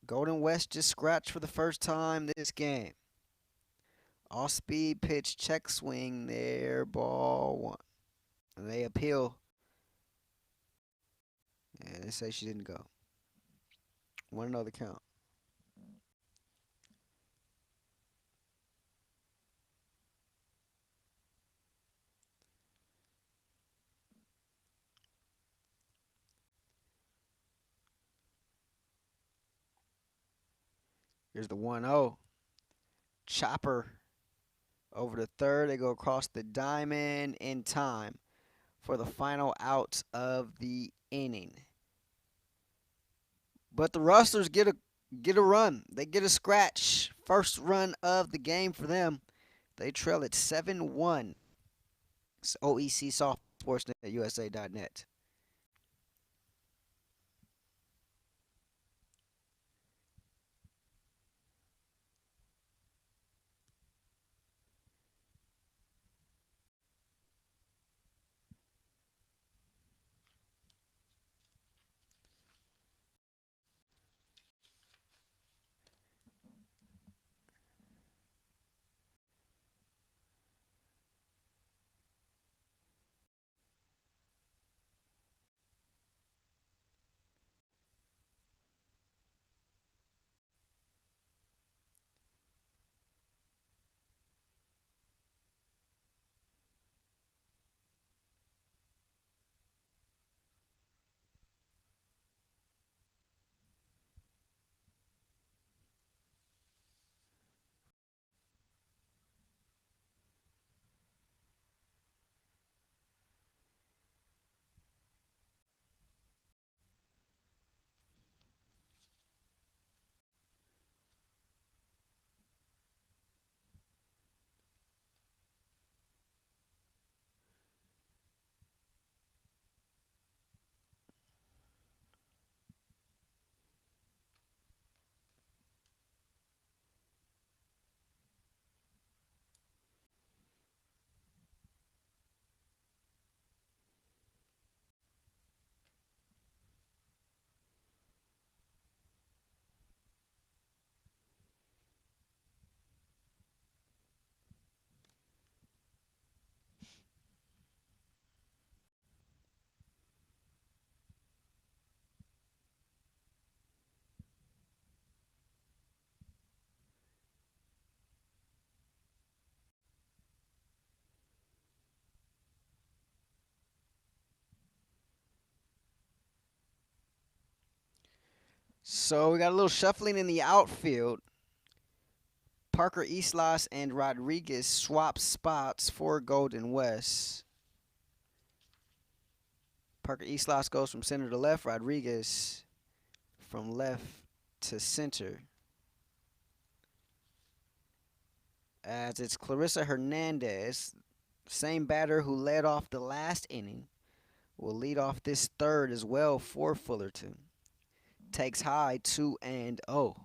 Golden West just scratched for the first time this game. Off speed pitch, check swing there, ball one. And they appeal. And they say she didn't go. 1-0 the count. Here's the 1-0. Chopper over to third. They go across the diamond in time for the final out of the inning. But the Rustlers get a run. They get a scratch. First run of the game for them. They trail at 7-1. It's OEC Soft Sportsnet at USA.net. So we got a little shuffling in the outfield. Parker Islas and Rodriguez swap spots for Golden West. Parker Islas goes from center to left. Rodriguez from left to center. As it's Clarissa Hernandez, same batter who led off the last inning, will lead off this third as well for Fullerton. Takes high 2-0.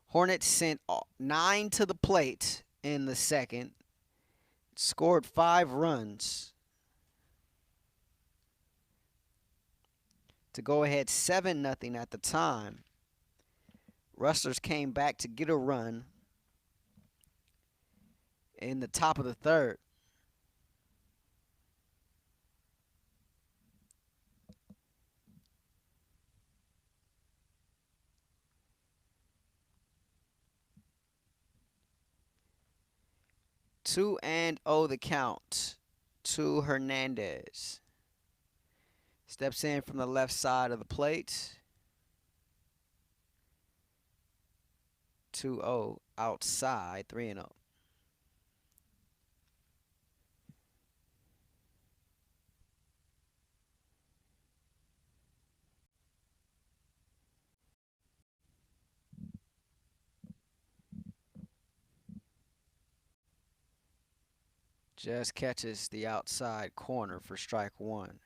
Hornets sent 9 to the plate in the second. Scored 5 runs to go ahead 7-0 at the time. Rustlers came back to get a run in the top of the third. Two and oh the count to Hernandez. Steps in from the left side of the plate. 2-0 outside, 3-0. Just catches the outside corner for strike one.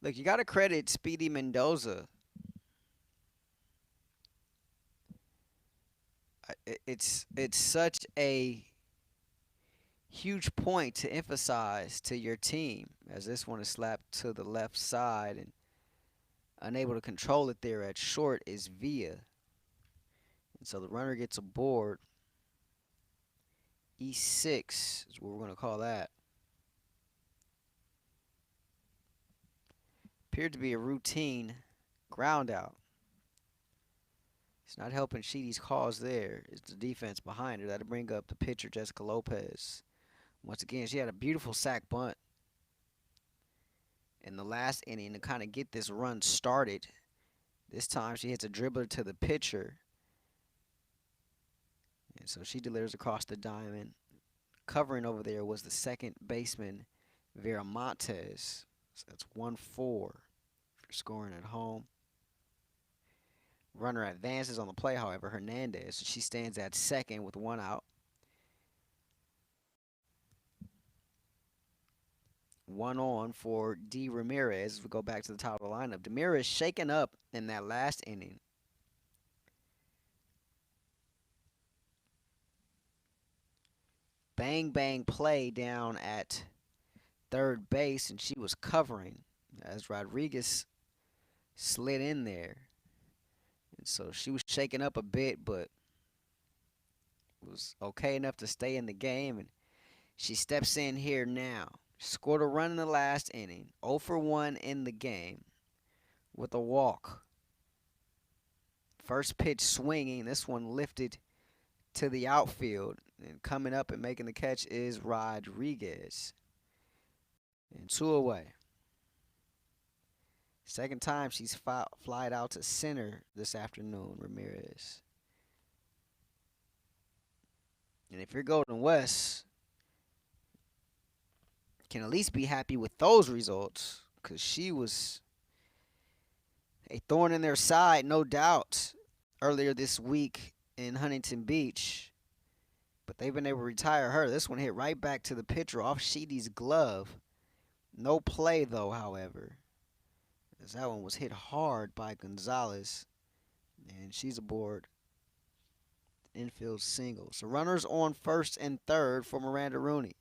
Look, you got to credit Speedy Mendoza. It's such a huge point to emphasize to your team, as this one is slapped to the left side and unable to control it there at short is Via. And so the runner gets a board. E6 is what we're going to call that. Appeared to be a routine ground out. It's not helping Sheedy's cause there. It's the defense behind her. That'll bring up the pitcher, Jessica Lopez. Once again, she had a beautiful sack bunt in the last inning to kind of get this run started. This time she hits a dribbler to the pitcher. And so she delivers across the diamond. Covering over there was the second baseman, Vera Montez. So that's 1-4 if you're scoring at home. Runner advances on the play, however, Hernandez. She stands at second with one out. 1 on for D. Ramirez as we go back to the top of the lineup. Demira is shaken up in that last inning. Bang, bang play down at third base, and she was covering as Rodriguez slid in there. And so she was shaken up a bit, but was okay enough to stay in the game. And she steps in here now. Scored a run in the last inning. 0 for 1 in the game with a walk. First pitch swinging. This one lifted to the outfield. And coming up and making the catch is Rodriguez. And 2 away. Second time she's flied out to center this afternoon, Ramirez. And if you're Golden West, can at least be happy with those results, because she was a thorn in their side, no doubt, earlier this week in Huntington Beach. But they've been able to retire her. This one hit right back to the pitcher off Sheedy's glove. No play, though, however, as that one was hit hard by Gonzalez. And she's aboard. Infield single. So runners on first and third for Miranda Rooney.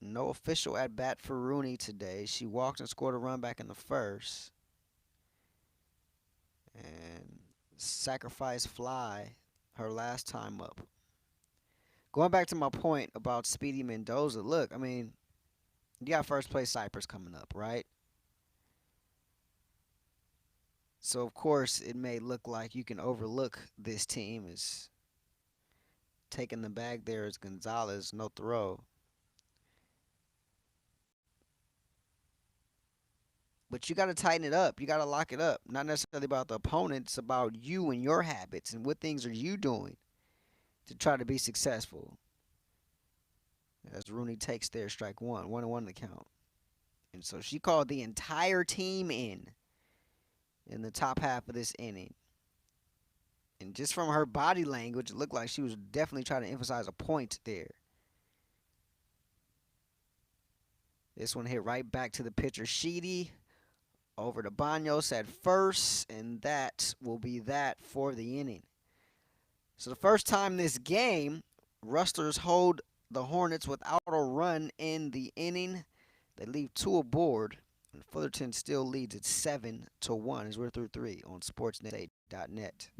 No official at bat for Rooney today. She walked and scored a run back in the first. And sacrifice fly her last time up. Going back to my point about Speedy Mendoza, look, I mean, you got first place Cypress coming up, right? So, of course, it may look like you can overlook this team as taking the bag there is Gonzalez, no throw. But you got to tighten it up. You got to lock it up. Not necessarily about the opponent. It's about you and your habits and what things are you doing to try to be successful. As Rooney takes their strike one. 1-1 the count. And so she called the entire team in the top half of this inning. And just from her body language, it looked like she was definitely trying to emphasize a point there. This one hit right back to the pitcher, Sheedy. Over to Banos at first, and that will be that for the inning. So the first time this game, Rustlers hold the Hornets without a run in the inning. They leave 2 aboard, and Fullerton still leads at 7-1 as we're through 3 on sportsnet.net.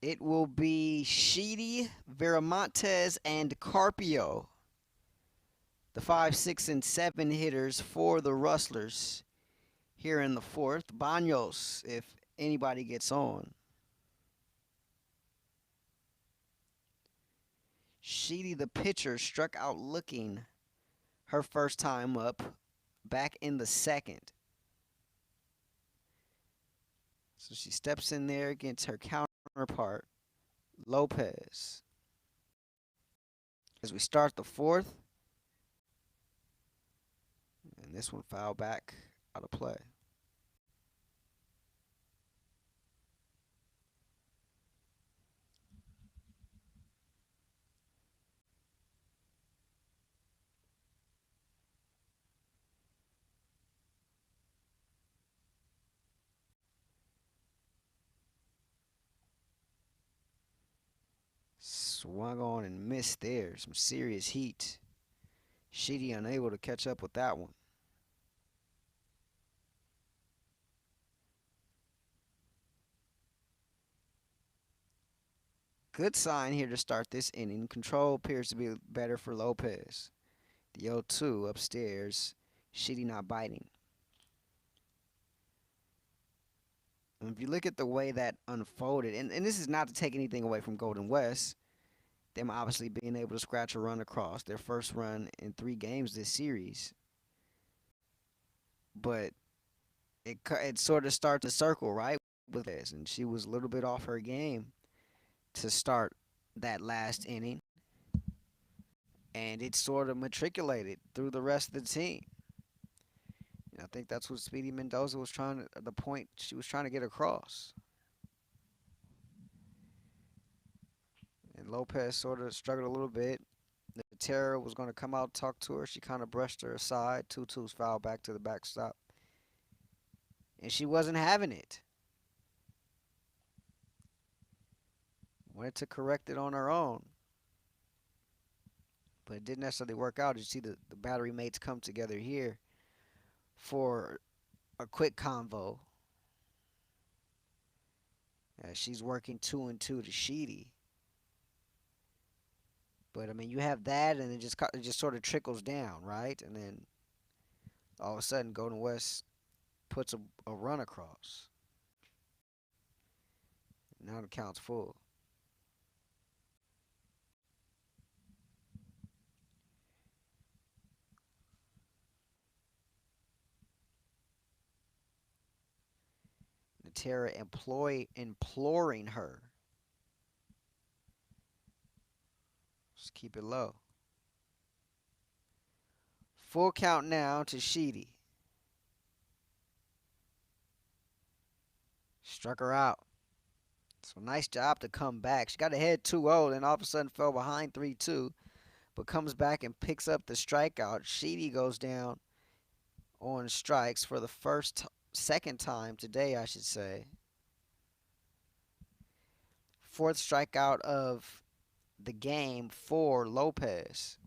It will be Sheedy, Viramontes, and Carpio, the 5, 6, and 7 hitters for the Rustlers here in the fourth. Banos, if anybody gets on. Sheedy, the pitcher, struck out looking her first time up back in the second. So she steps in there against her counterpart, Lopez. As we start the fourth, and this one fouled back out of play. Swung on and missed there. Some serious heat. Sheedy unable to catch up with that one. Good sign here to start this inning. Control appears to be better for Lopez. The 0-2 upstairs. Sheedy not biting. And if you look at the way that unfolded, and this is not to take anything away from Golden West, them obviously being able to scratch a run across their first run in 3 games this series. But it sort of starts a circle, right, with this. And she was a little bit off her game to start that last inning. And it sort of matriculated through the rest of the team. And I think that's what Speedy Mendoza was trying to, the point she was trying to get across. And Lopez sort of struggled a little bit. The terror was going to come out, talk to her. She kind of brushed her aside. 2-2's foul back to the backstop. And she wasn't having it. Wanted to correct it on her own. But it didn't necessarily work out. You see the battery mates come together here for a quick convo. She's working 2-2 to Sheedy. But I mean, you have that, and it just sort of trickles down, right? And then all of a sudden, Golden West puts a run across. Now the count's full. Natera imploring her. Just keep it low. Full count now to Sheedy. Struck her out. So nice job to come back. She got ahead 2-0, and all of a sudden fell behind 3-2, but comes back and picks up the strikeout. Sheedy goes down on strikes for the second time today, I should say. Fourth strikeout of the game for Lopez.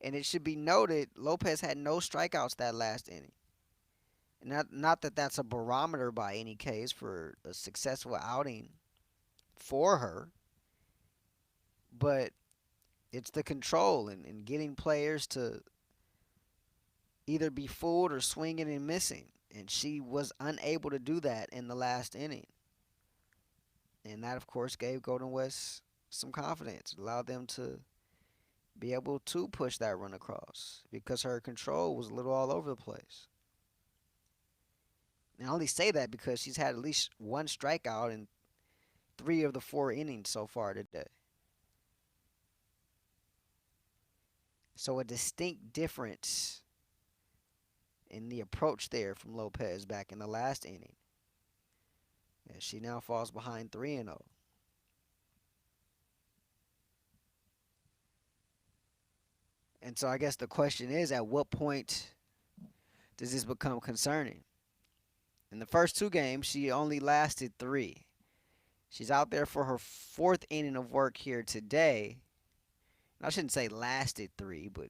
And it should be noted, Lopez had no strikeouts that last inning. Not that that's a barometer by any case for a successful outing for her, but it's the control and getting players to either be fooled or swinging and missing. And she was unable to do that in the last inning. And that, of course, gave Golden West some confidence. It allowed them to be able to push that run across because her control was a little all over the place. And I only say that because she's had at least one strikeout in 3 of the 4 innings so far today. So a distinct difference in the approach there from Lopez back in the last inning. As she now falls behind 3-0. And so I guess the question is, at what point does this become concerning? In the first 2 games, she only lasted 3. She's out there for her 4th inning of work here today. I shouldn't say lasted 3, but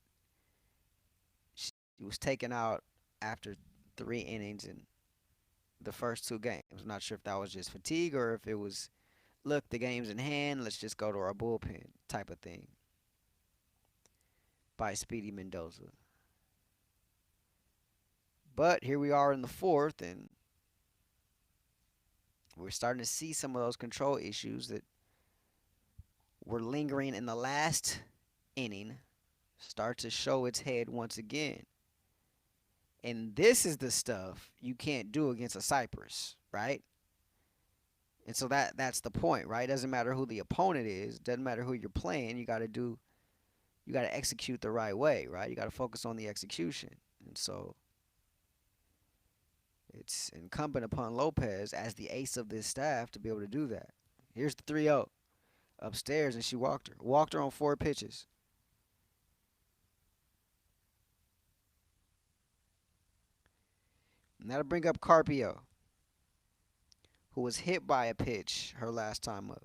she was taken out after 3 innings in the first 2 games. I'm not sure if that was just fatigue or if it was look, the game's in hand. Let's just go to our bullpen type of thing by Speedy Mendoza. But here we are in the fourth, and we're starting to see some of those control issues that were lingering in the last inning start to show its head once again. And this is the stuff you can't do against a Cypress, right? And so that's the point, right? It doesn't matter who the opponent is, doesn't matter who you're playing, you got to execute the right way, right? You got to focus on the execution. And so it's incumbent upon Lopez as the ace of this staff to be able to do that. Here's the 3-0 upstairs, and she walked her. Walked her on 4 pitches. And that'll bring up Carpio, who was hit by a pitch her last time up.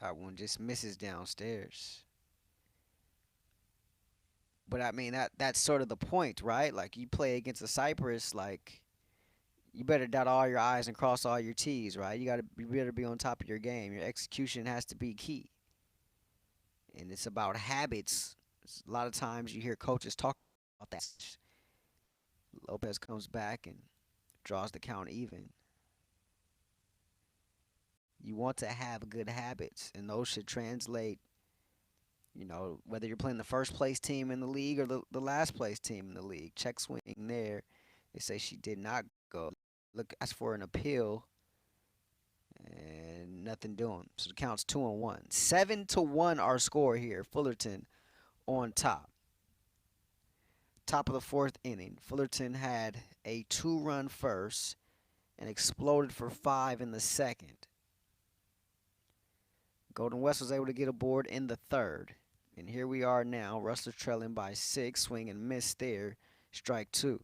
That one just misses downstairs. But I mean that's sort of the point, right? Like you play against a Cypress, like you better dot all your I's and cross all your T's, right? You better be on top of your game. Your execution has to be key. And it's about habits. A lot of times you hear coaches talk about that. Lopez comes back and draws the count even. You want to have good habits, and those should translate, whether you're playing the first place team in the league or the last place team in the league. Check swing there. They say she did not go. Look, ask for an appeal, and nothing doing. So the count's 2-1. 7-1 our score here. Fullerton on top. Top of the fourth inning. Fullerton had a 2-run first and exploded for 5 in the second. Golden West was able to get aboard in the third. And here we are now. Rustlers trailing by 6. Swing and miss there. Strike 2.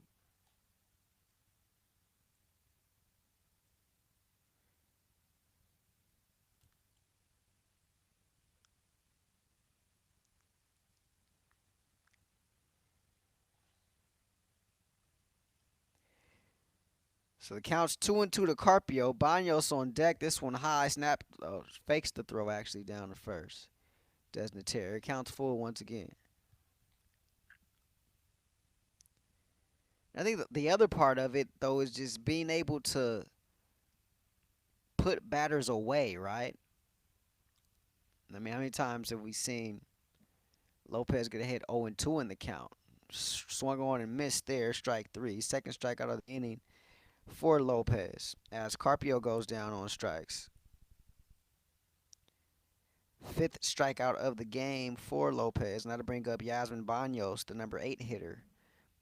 So the count's 2-2 to Carpio. Banos on deck. This one high. Snap. Fakes the throw actually down to first. Desnater. It counts full once again. I think the other part of it, though, is just being able to put batters away, right? I mean, how many times have we seen Lopez get ahead 0-2 in the count? Swung on and missed there. Strike 3. Second strikeout of the inning for Lopez as Carpio goes down on strikes. 5th strikeout of the game for Lopez. And that'll bring up Yasmin Banos, the number 8 hitter,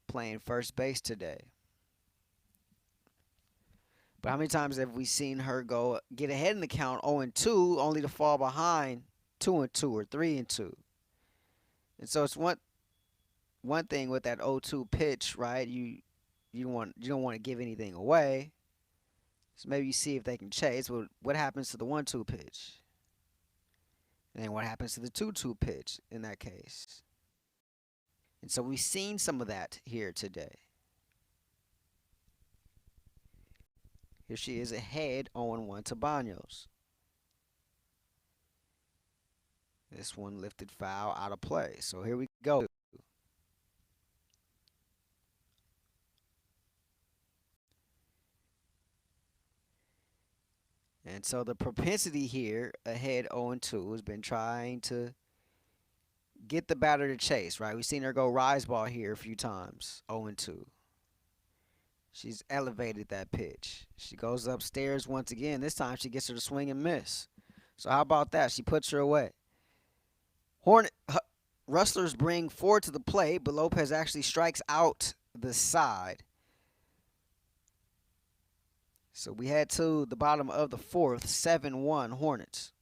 playing first base today. But how many times have we seen her get ahead in the count 0-2 only to fall behind 2-2 or 3-2? And so it's one thing with that 0-2 pitch, right? You don't want to give anything away. So maybe you see if they can chase. Well, what happens to the 1-2 pitch? And then what happens to the 2-2 pitch in that case? And so we've seen some of that here today. Here she is ahead 0-1 to Banos. This one lifted foul out of play. So here we go. And so the propensity here ahead 0-2 has been trying to get the batter to chase, right? We've seen her go rise ball here a few times, 0-2. She's elevated that pitch. She goes upstairs once again. This time she gets her to swing and miss. So how about that? She puts her away. Rustlers bring 4 to the plate, but Lopez actually strikes out the side. So we head to the bottom of the fourth, 7-1 Hornets.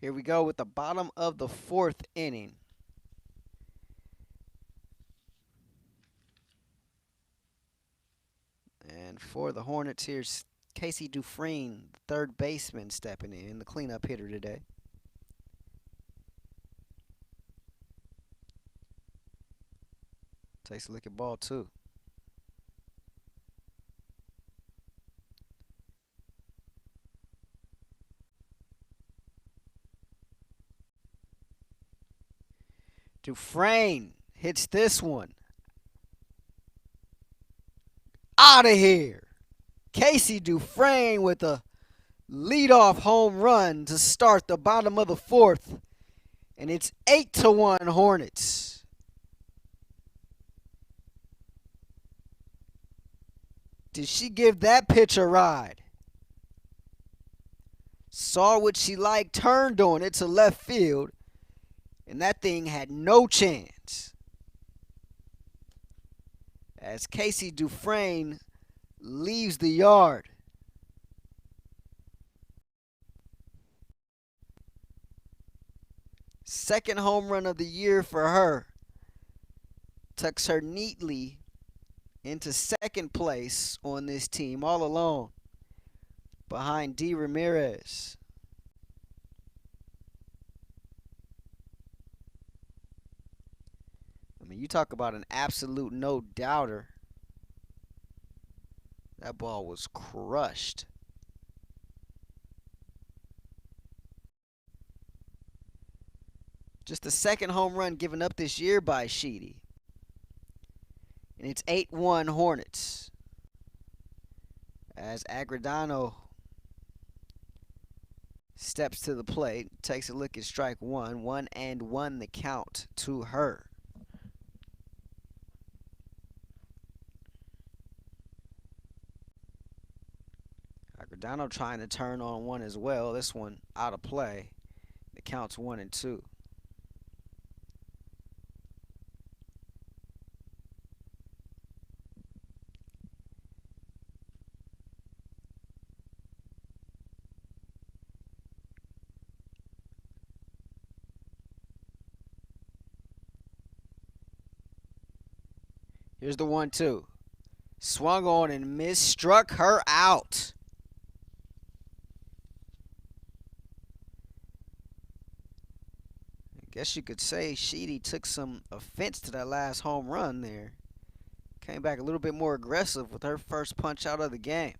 Here we go with the bottom of the 4th inning. And for the Hornets, here's Casey Dufresne, third baseman, stepping in, the cleanup hitter today. Takes a look at ball 2. Dufresne hits this one. Out of here. Casey Dufresne with a leadoff home run to start the bottom of the 4th. And it's 8-1 Hornets. Did she give that pitch a ride? Saw what she liked, turned on it to left field, and that thing had no chance. As Casey Dufresne leaves the yard. Second home run of the year for her. Tucks her neatly into second place on this team all alone behind D. Ramirez. I mean, you talk about an absolute no-doubter. That ball was crushed. Just the second home run given up this year by Sheedy. And it's 8-1 Hornets. As Agredano steps to the plate, takes a look at strike 1. 1-1 the count to her. Agredano trying to turn on one as well. This one out of play. The count's 1-2. Here's the 1-2. Swung on and missed. Struck her out. I guess you could say Sheedy took some offense to that last home run there. Came back a little bit more aggressive with her first punch out of the game.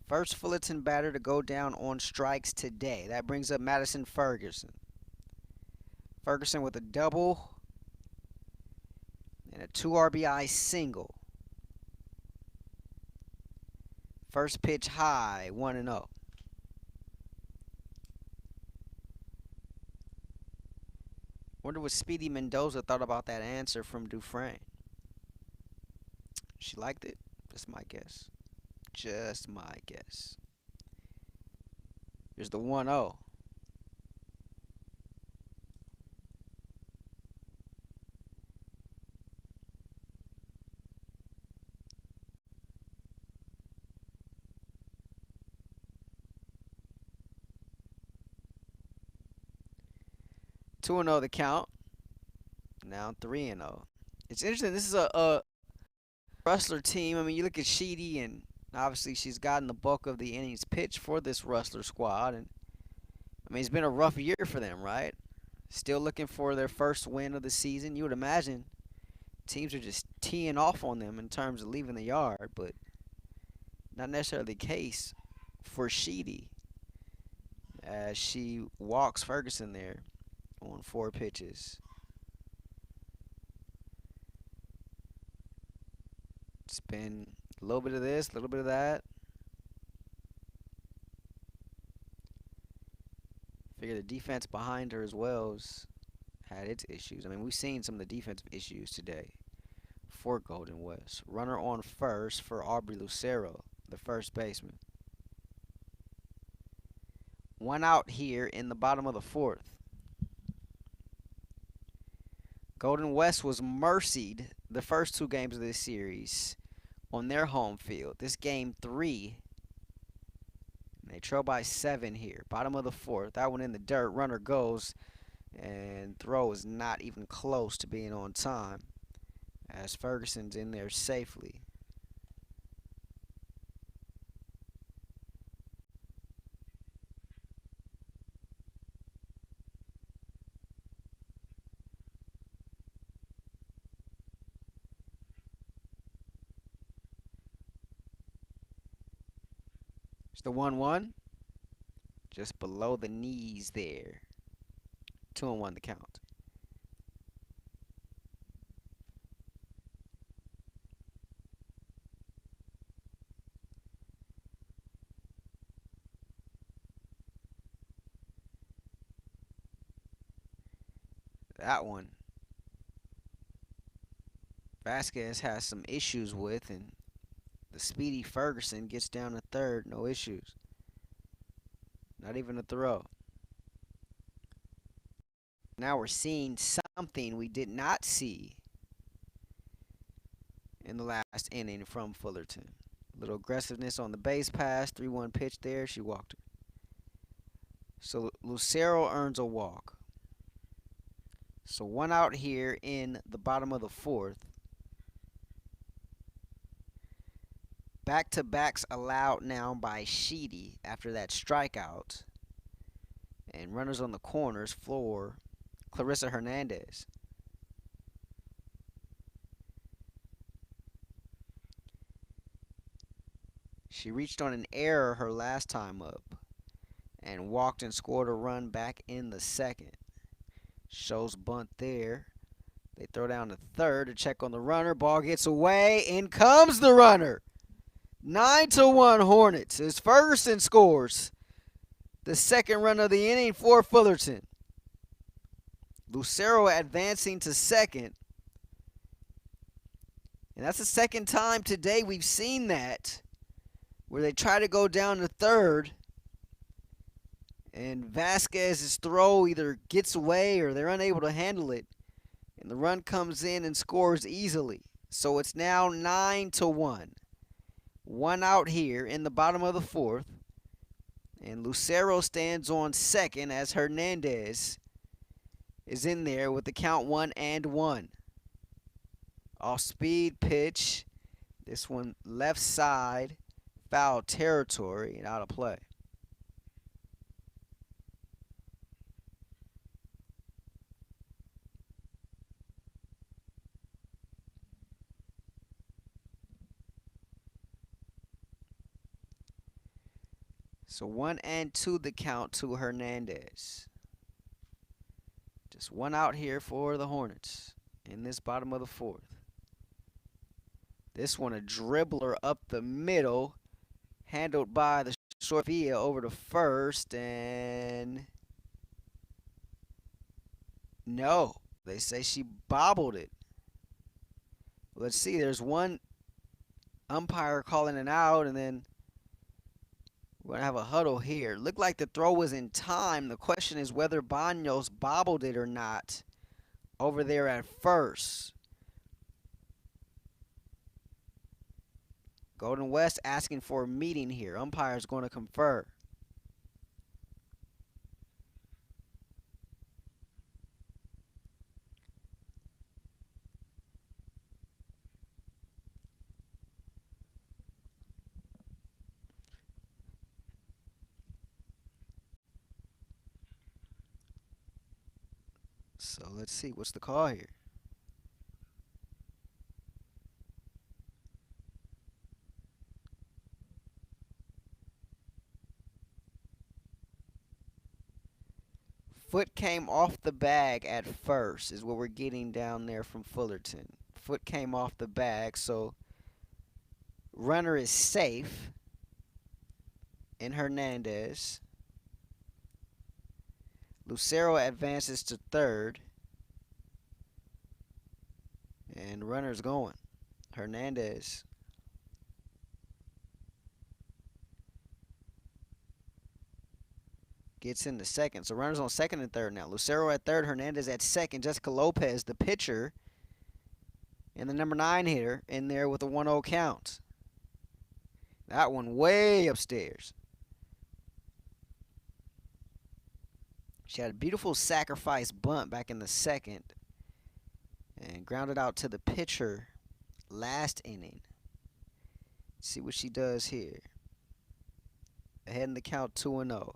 First Fullerton batter to go down on strikes today. That brings up Madison Ferguson. Ferguson with a double and a 2 RBI single. First pitch high, 1-0. Wonder what Speedy Mendoza thought about that answer from Dufresne. She liked it? Just my guess. Just my guess. Here's the 1-0. Two and 0 the count. Now 3-0. It's interesting. This is a Rustler team. I mean, you look at Sheedy, and obviously she's gotten the bulk of the innings pitched for this Rustler squad. And I mean, it's been a rough year for them, right? Still looking for their first win of the season. You would imagine teams are just teeing off on them in terms of leaving the yard, but not necessarily the case for Sheedy as she walks Ferguson there on 4 pitches. It's been a little bit of this, a little bit of that. Figure the defense behind her as well has had its issues. I mean, we've seen some of the defensive issues today for Golden West. Runner on first for Aubrey Lucero, the first baseman. 1 out here in the bottom of the 4th. Golden West was mercied the first 2 games of this series on their home field. This game 3, They trail by 7 here. Bottom of the 4th. That one in the dirt. Runner goes, and throw is not even close to being on time, as Ferguson's in there safely. It's the 1-1. Just below the knees there. 2-1 the count. That one, Vasquez has some issues with, and the speedy Ferguson gets down to third, no issues. Not even a throw. Now we're seeing something we did not see in the last inning from Fullerton. A little aggressiveness on the base pass, 3-1 pitch there, she walked her. So Lucero earns a walk. So 1 out here in the bottom of the 4th. Back-to-backs allowed now by Sheedy after that strikeout. And runners on the corners for Clarissa Hernandez. She reached on an error her last time up and walked and scored a run back in the 2nd. Shows bunt there. They throw down to third to check on the runner. Ball gets away. In comes the runner. 9-1 Hornets as Ferguson scores the 2nd run of the inning for Fullerton. Lucero advancing to 2nd. And that's the 2nd time today we've seen that, where they try to go down to 3rd, and Vasquez's throw either gets away or they're unable to handle it, and the run comes in and scores easily. So it's now 9-1. 1 out here in the bottom of the 4th, and Lucero stands on 2nd as Hernandez is in there with the count 1-1. Off-speed pitch. This one left side, foul territory, and out of play. So 1-2 the count to Hernandez. Just 1 out here for the Hornets in this bottom of the 4th. This one a dribbler up the middle, handled by the short via over to first, and no, they say she bobbled it. Let's see, there's one umpire calling it out, and then we're going to have a huddle here. Looked like the throw was in time. The question is whether Banos bobbled it or not over there at first. Golden West asking for a meeting here. Umpire's going to confer. So let's see, what's the call here? Foot came off the bag at first is what we're getting down there from Fullerton. Foot came off the bag, so runner is safe in Hernandez. Lucero advances to third. And runner's going. Hernandez. Gets into second. So runners on second and third now. Lucero at third. Hernandez at second. Jessica Lopez, the pitcher, and the number 9 hitter in there with a 1-0 count. That one way upstairs. She had a beautiful sacrifice bunt back in the second and grounded out to the pitcher last inning. See what she does here. Ahead in the count 2-0.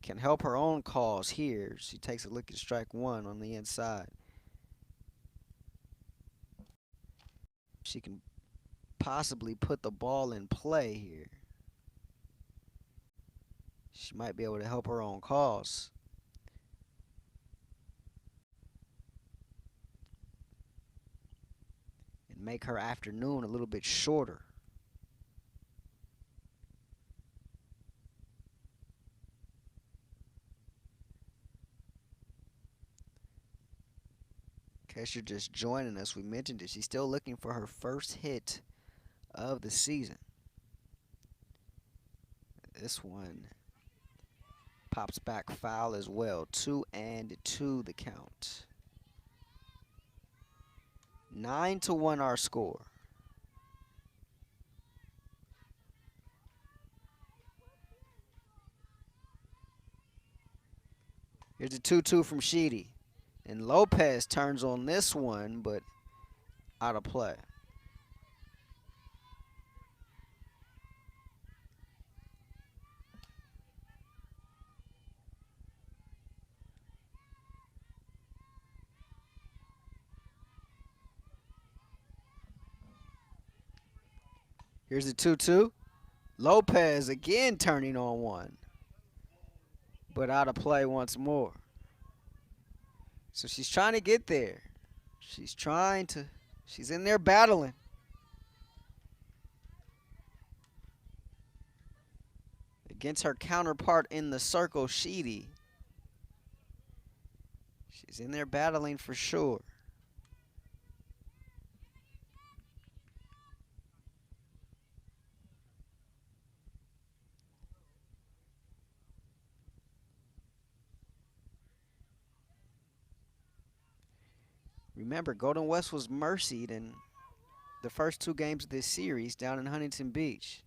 Can help her own cause here. She takes a look at strike one on the inside. She can possibly put the ball in play here. She might be able to help her own cause. And make her afternoon a little bit shorter. In case you're just joining us, we mentioned it. She's still looking for her first hit of the season. This one pops back foul as well. 2-2 the count. 9-1 our score. Here's a 2-2 from Sheedy. And Lopez turns on this one, but out of play. Here's a 2-2. Lopez again turning on one, but out of play once more. So she's trying to get there. She's in there battling. Against her counterpart in the circle, Sheedy. She's in there battling for sure. Remember, Golden West was mercied in the first two games of this series down in Huntington Beach.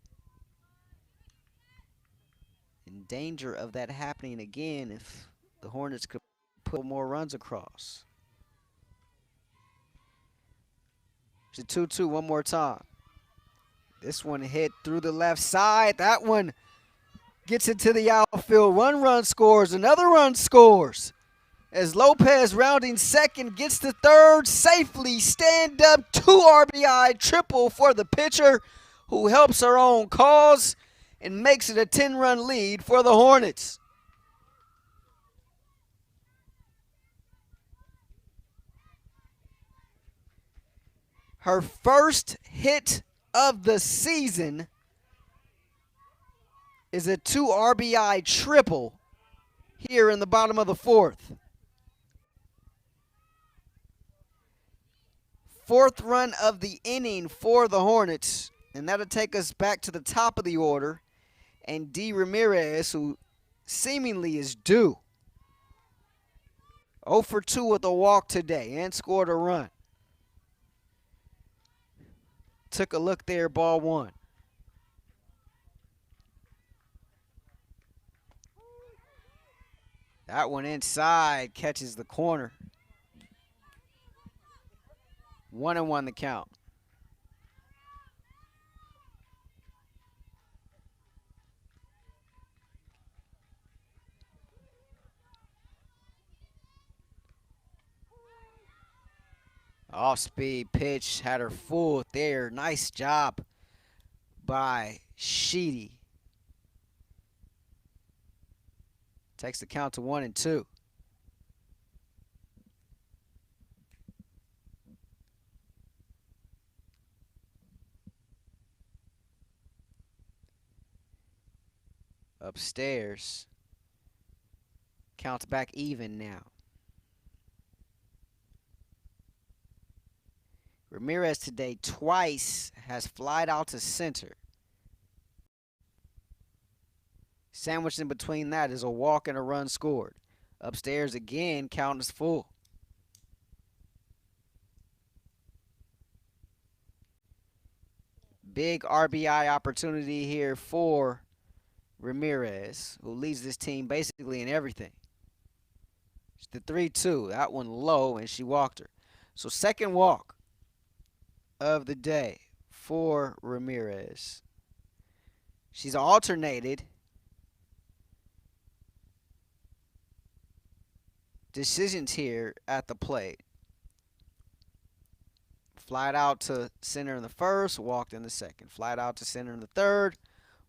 In danger of that happening again if the Hornets could put more runs across. It's a 2-2 one more time. This one hit through the left side. That one gets into the outfield. One run scores. Another run scores. As Lopez rounding second gets to third safely. Stand up 2 RBI triple for the pitcher who helps her own cause and makes it a 10-run lead for the Hornets. Her first hit of the season is a 2 RBI triple here in the bottom of the fourth. Fourth run of the inning for the Hornets, and that'll take us back to the top of the order. And D. Ramirez, who seemingly is due. 0 for 2 with a walk today and scored a run. Took a look there, ball one. That one inside catches the corner. 1-1 the count. Off-speed pitch, had her full there. Nice job by Sheedy. Takes the count to 1-2. Upstairs. Counts back even now. Ramirez today twice has flied out to center. Sandwiched in between that is a walk and a run scored. Upstairs again, count is full. Big RBI opportunity here for Ramirez, who leads this team basically in everything. The 3-2. That one low, and she walked her. So second walk of the day for Ramirez. She's alternated decisions here at the plate. Flied out to center in the first, walked in the second. Flied out to center in the third,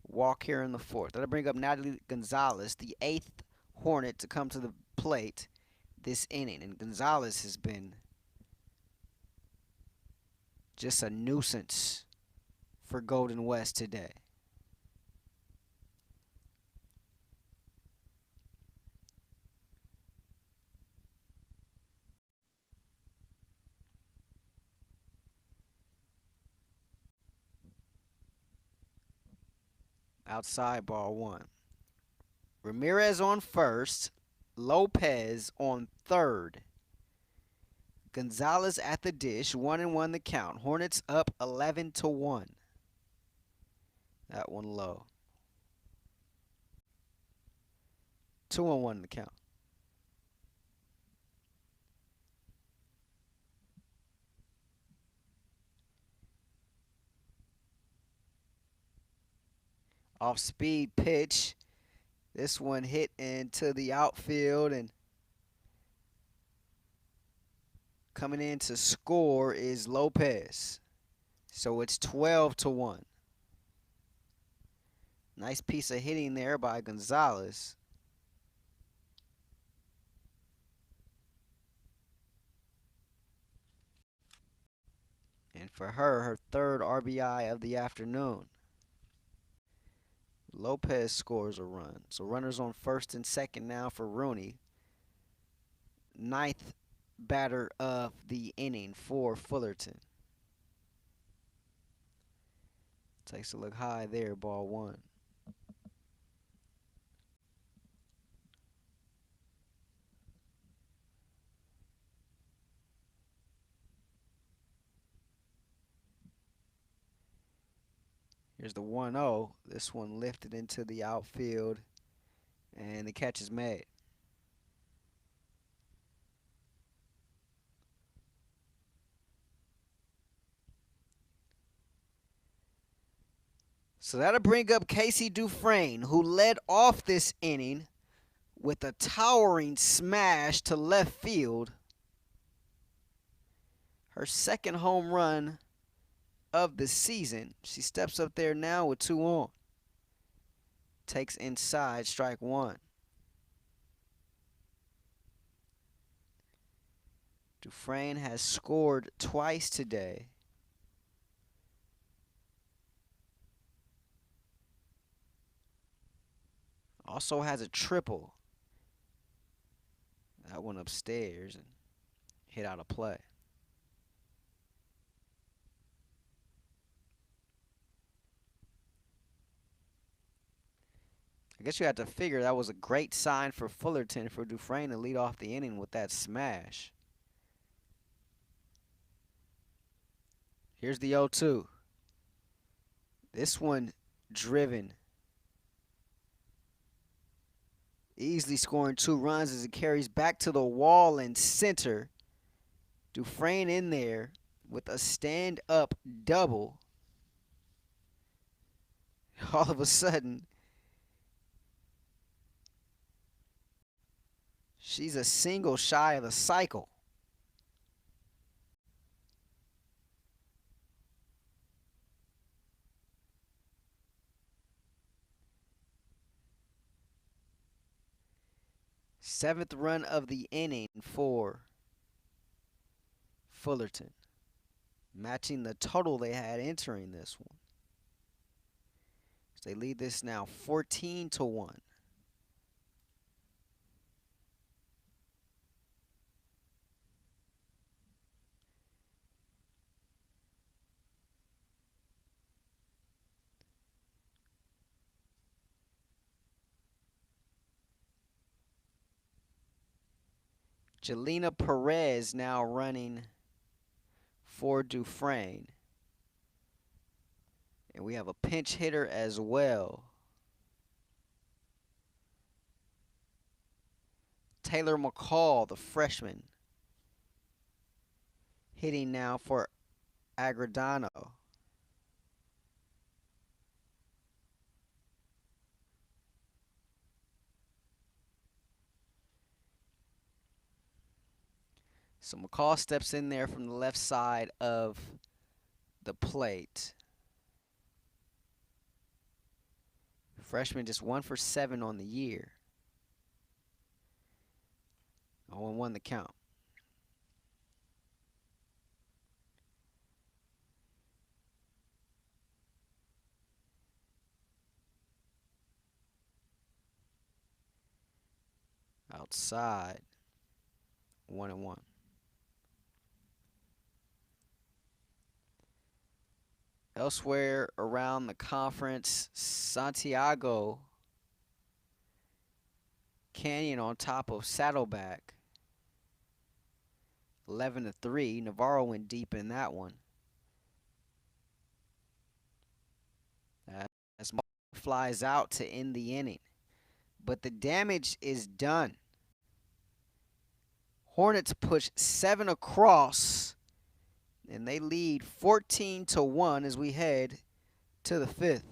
walk here in the fourth. That'll bring up Natalie Gonzalez, the 8th Hornet to come to the plate this inning. And Gonzalez has been just a nuisance for Golden West today. Outside, ball one. Ramirez on first. Lopez on third. Gonzalez at the dish. 1-1 the count. Hornets up 11-1. That one low. 2-1 the count. Off speed pitch. This one hit into the outfield, and coming in to score is Lopez. So it's 12-1. Nice piece of hitting there by Gonzalez. And for her third RBI of the afternoon. Lopez scores a run. So runners on first and second now for Rooney. 9th batter of the inning for Fullerton. Takes a look high there, ball one. Here's the 1-0. This one lifted into the outfield, and the catch is made. So that'll bring up Casey Dufresne, who led off this inning with a towering smash to left field. Her second home run of the season. She steps up there now with 2 on. Takes inside, strike one. Dufresne has scored twice today. Also has a triple. That one upstairs and hit out of play. I guess you had to figure that was a great sign for Fullerton for Dufresne to lead off the inning with that smash. Here's the 0-2. This one driven. Easily scoring 2 runs as it carries back to the wall and center. Dufresne in there with a stand-up double. All of a sudden, she's a single shy of the cycle. Seventh run of the inning for Fullerton, matching the total they had entering this one. So they lead this now 14-1. Jelena Perez now running for Dufresne. And we have a pinch hitter as well. Taylor McCall, the freshman, hitting now for Agredano. So McCall steps in there from the left side of the plate. Freshman just 1 for 7 on the year. 0-1 the count. Outside, 1-1. Elsewhere around the conference, Santiago Canyon on top of Saddleback. 11-3. Navarro went deep in that one. As flies out to end the inning. But the damage is done. Hornets push 7 across, and they lead 14-1 as we head to the 5th.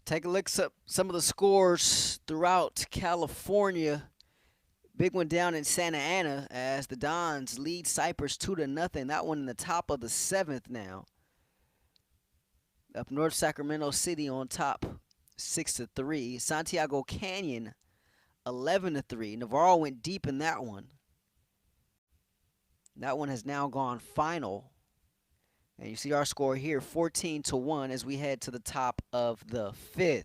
Take a look at some of the scores throughout California. Big one down in Santa Ana as the Dons lead Cypress 2-0. That one in the top of the 7th now. Up north, Sacramento City on top 6-3. Santiago Canyon 11-3. Navarro went deep in that one. That one has now gone final. And you see our score here, 14-1 as we head to the top of the 5th.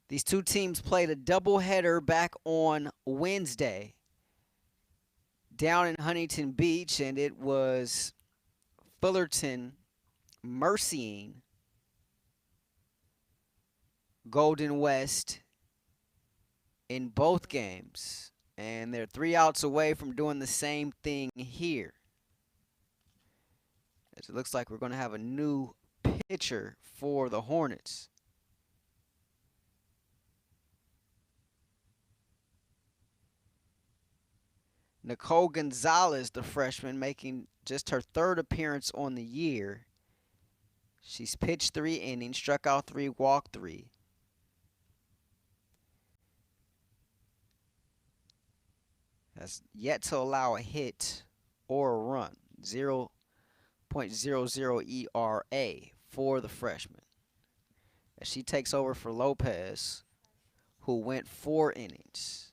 These two teams played a doubleheader back on Wednesday down in Huntington Beach, and it was Fullerton mercying Golden West in both games. And they're 3 outs away from doing the same thing here. As it looks like we're going to have a new pitcher for the Hornets. Nicole Gonzalez, the freshman, making just her 3rd appearance on the year. She's pitched 3 innings, struck out 3, walked 3. Has yet to allow a hit or a run. 0.00 ERA for the freshman. As she takes over for Lopez, who went 4 innings.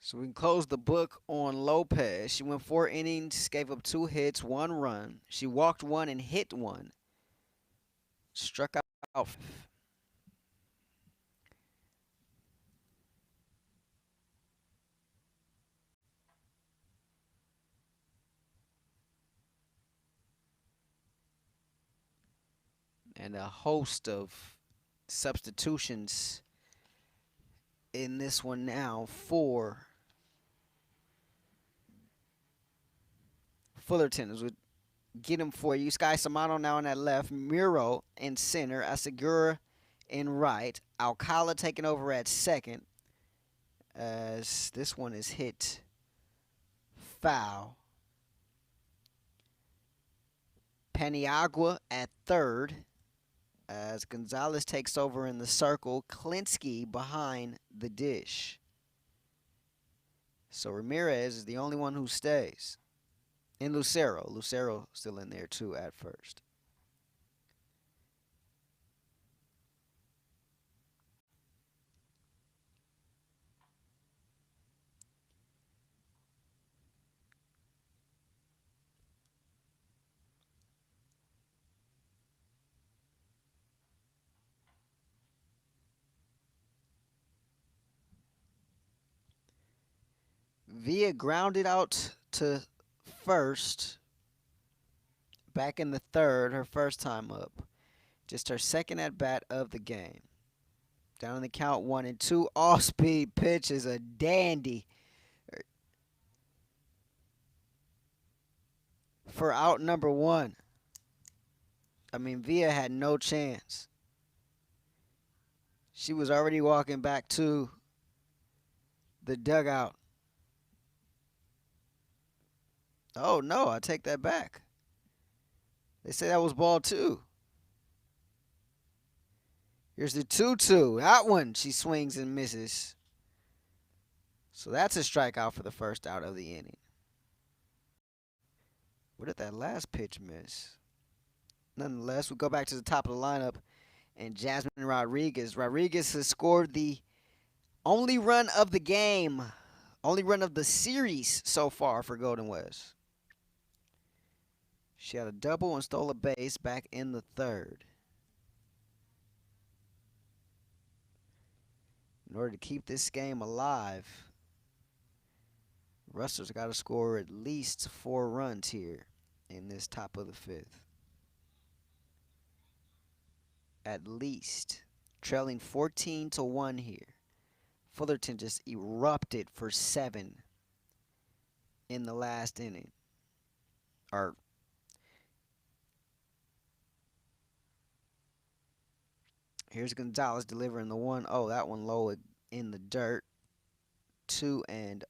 So we can close the book on Lopez. She went 4 innings, gave up 2 hits, 1 run. She walked 1 and hit 1. Struck out. And a host of substitutions in this one now for Fullerton. As we get him for you. Sky Samano now on that left. Muro in center. Asagura in right. Alcala taking over at second. As this one is hit foul. Paniagua at third. As Gonzalez takes over in the circle. Klinsky behind the dish. So Ramirez is the only one who stays. And Lucero. Lucero still in there too at first. Villa grounded out to first. Back in the third, her first time up. Just her second at bat of the game. Down in the count 1-2. Off speed pitch is a dandy for out number 1. I mean, Villa had no chance. She was already walking back to the dugout. Oh, no, I take that back. They say that was ball 2. Here's the 2-2. That one, she swings and misses. So that's a strikeout for the first out of the inning. What did that last pitch miss? Nonetheless, we go back to the top of the lineup. And Jasmine Rodriguez. Rodriguez has scored the only run of the game. Only run of the series so far for Golden West. She had a double and stole a base back in the third. In order to keep this game alive, Rustlers got to score at least 4 runs here in this top of the 5th. At least. Trailing 14-1 here. Fullerton just erupted for 7 in the last inning. Here's Gonzalez delivering the 1-0. That one low in the dirt. 2-0.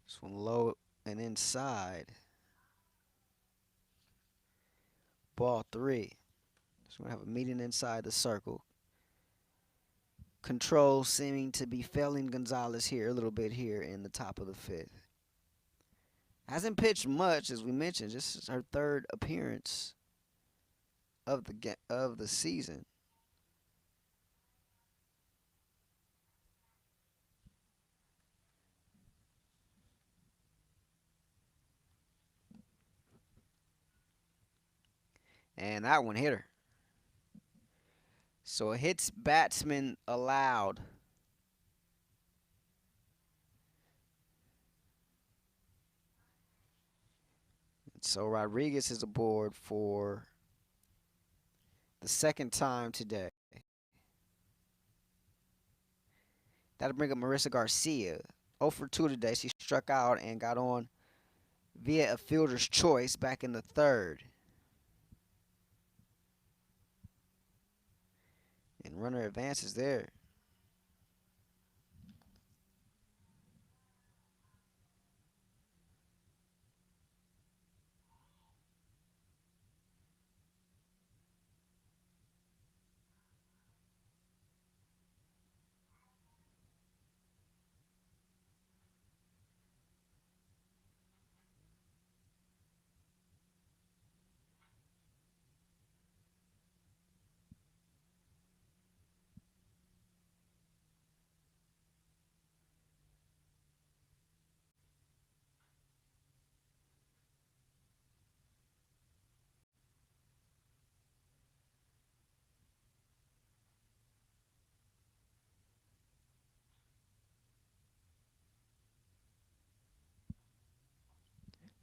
This one low and inside. Ball 3. So we're going to have a meeting inside the circle. Control seeming to be failing Gonzalez here a little bit here in the top of the 5th. Hasn't pitched much, as we mentioned. This is her 3rd appearance of the season. And that one hit her. So a hits batsman allowed. So Rodriguez is aboard for the 2nd time today. That'll bring up Marissa Garcia. 0 for 2 today. She struck out and got on via a fielder's choice back in the 3rd. And runner advances there.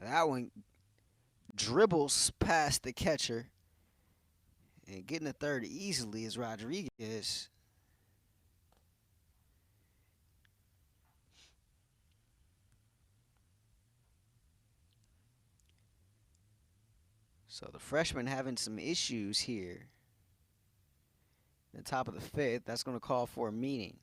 That one dribbles past the catcher and getting the third easily is Rodriguez. So the freshman having some issues here. The top of the fifth, that's going to call for a meeting.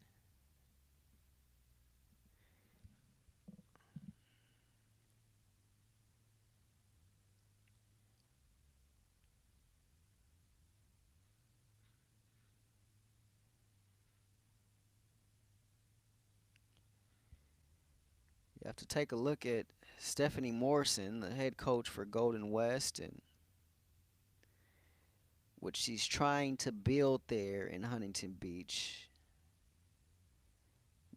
You have to take a look at Stephanie Morrison, the head coach for Golden West, and what she's trying to build there in Huntington Beach.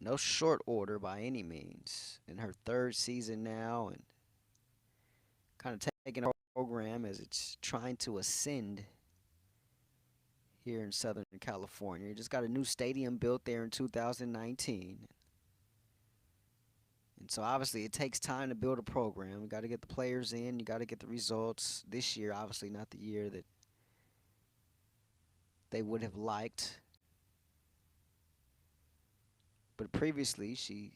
No short order by any means. In her third season now, and kind of taking a program as it's trying to ascend here in Southern California. Just got a new stadium built there in 2019. And so obviously it takes time to build a program. You got to get the players in, you got to get the results. This year, obviously not the year that they would have liked. But previously, she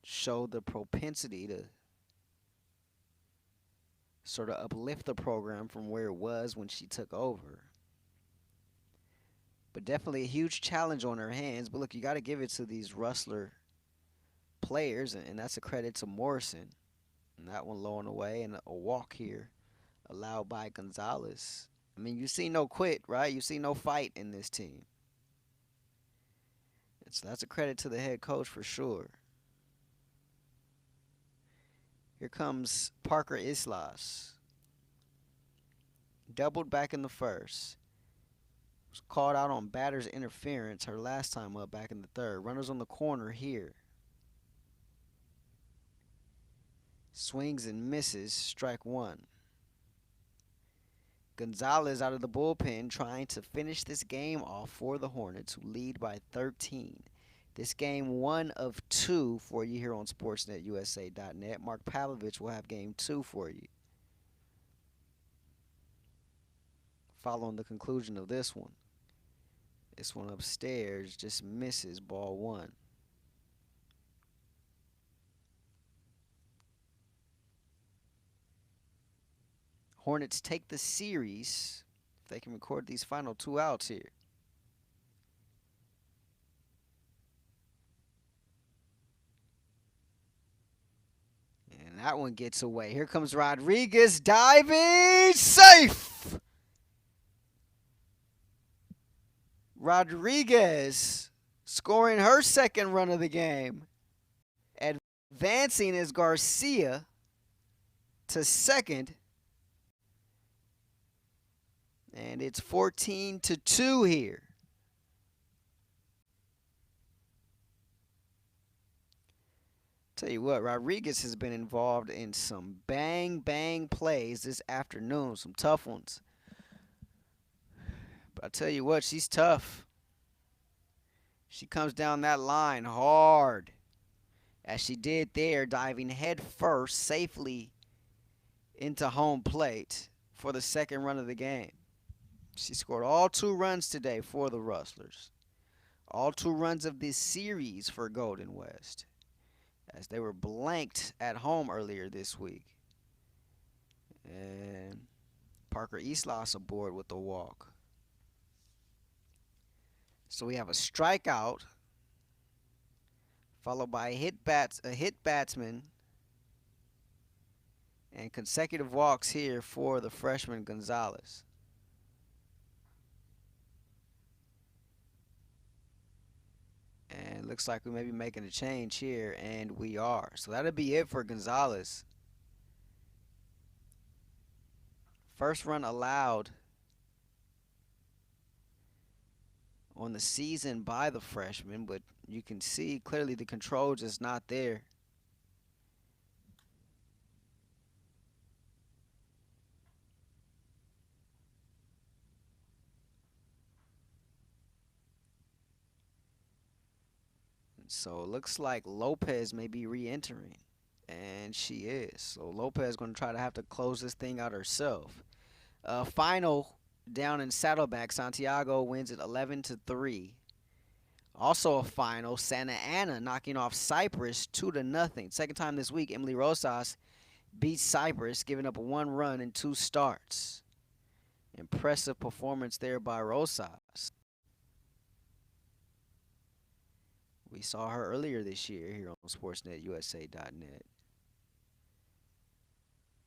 showed the propensity to sort of uplift the program from where it was when she took over. But definitely a huge challenge on her hands. But look, you got to give it to these Rustler players, and that's a credit to Morrison. And that one low and away, and a walk here allowed by Gonzalez. I mean, you see no quit, right? You see no fight in this team. And so that's a credit to the head coach for sure. Here comes Parker Islas. Doubled back in the first. Was called out on batter's interference her last time up back in the third. Runners on the corner here. Swings and misses. Strike one. Gonzalez out of the bullpen trying to finish this game off for the Hornets, who lead by 13. This game 1 of 2 for you here on SportsNetUSA.net. Mark Pavlovich will have game 2 for you following the conclusion of this one. This one upstairs just misses ball 1. Hornets take the series if they can record these final 2 outs here. And that one gets away. Here comes Rodriguez diving. Safe! Rodriguez scoring her second run of the game. Advancing is Garcia to second. And it's 14-2 here. Tell you what, Rodriguez has been involved in some bang plays this afternoon, some tough ones. But I tell you what, she's tough. She comes down that line hard, as she did there, diving head first safely into home plate for the second run of the game. She scored all 2 runs today for the Rustlers. All 2 runs of this series for Golden West, as they were blanked at home earlier this week. And Parker Islas aboard with the walk. So we have a strikeout, followed by a hit batsman, and consecutive walks here for the freshman Gonzalez. And looks like we may be making a change here, and we are. So that'll be it for Gonzalez. First run allowed on the season by the freshman, but you can see clearly the control just not there. So it looks like Lopez may be re-entering. And she is. So Lopez going to try to have to close this thing out herself. Final down in Saddleback, Santiago wins it 11-3. Also a final, Santa Ana knocking off Cypress 2-0. Second time this week, Emily Rosas beats Cypress, giving up 1 run in 2 starts. Impressive performance there by Rosas. We saw her earlier this year here on SportsNetUSA.net.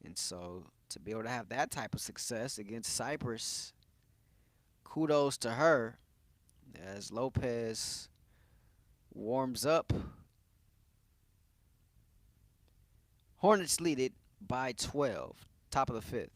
And so to be able to have that type of success against Cypress, kudos to her as Lopez warms up. Hornets lead it by 12, top of the 5th.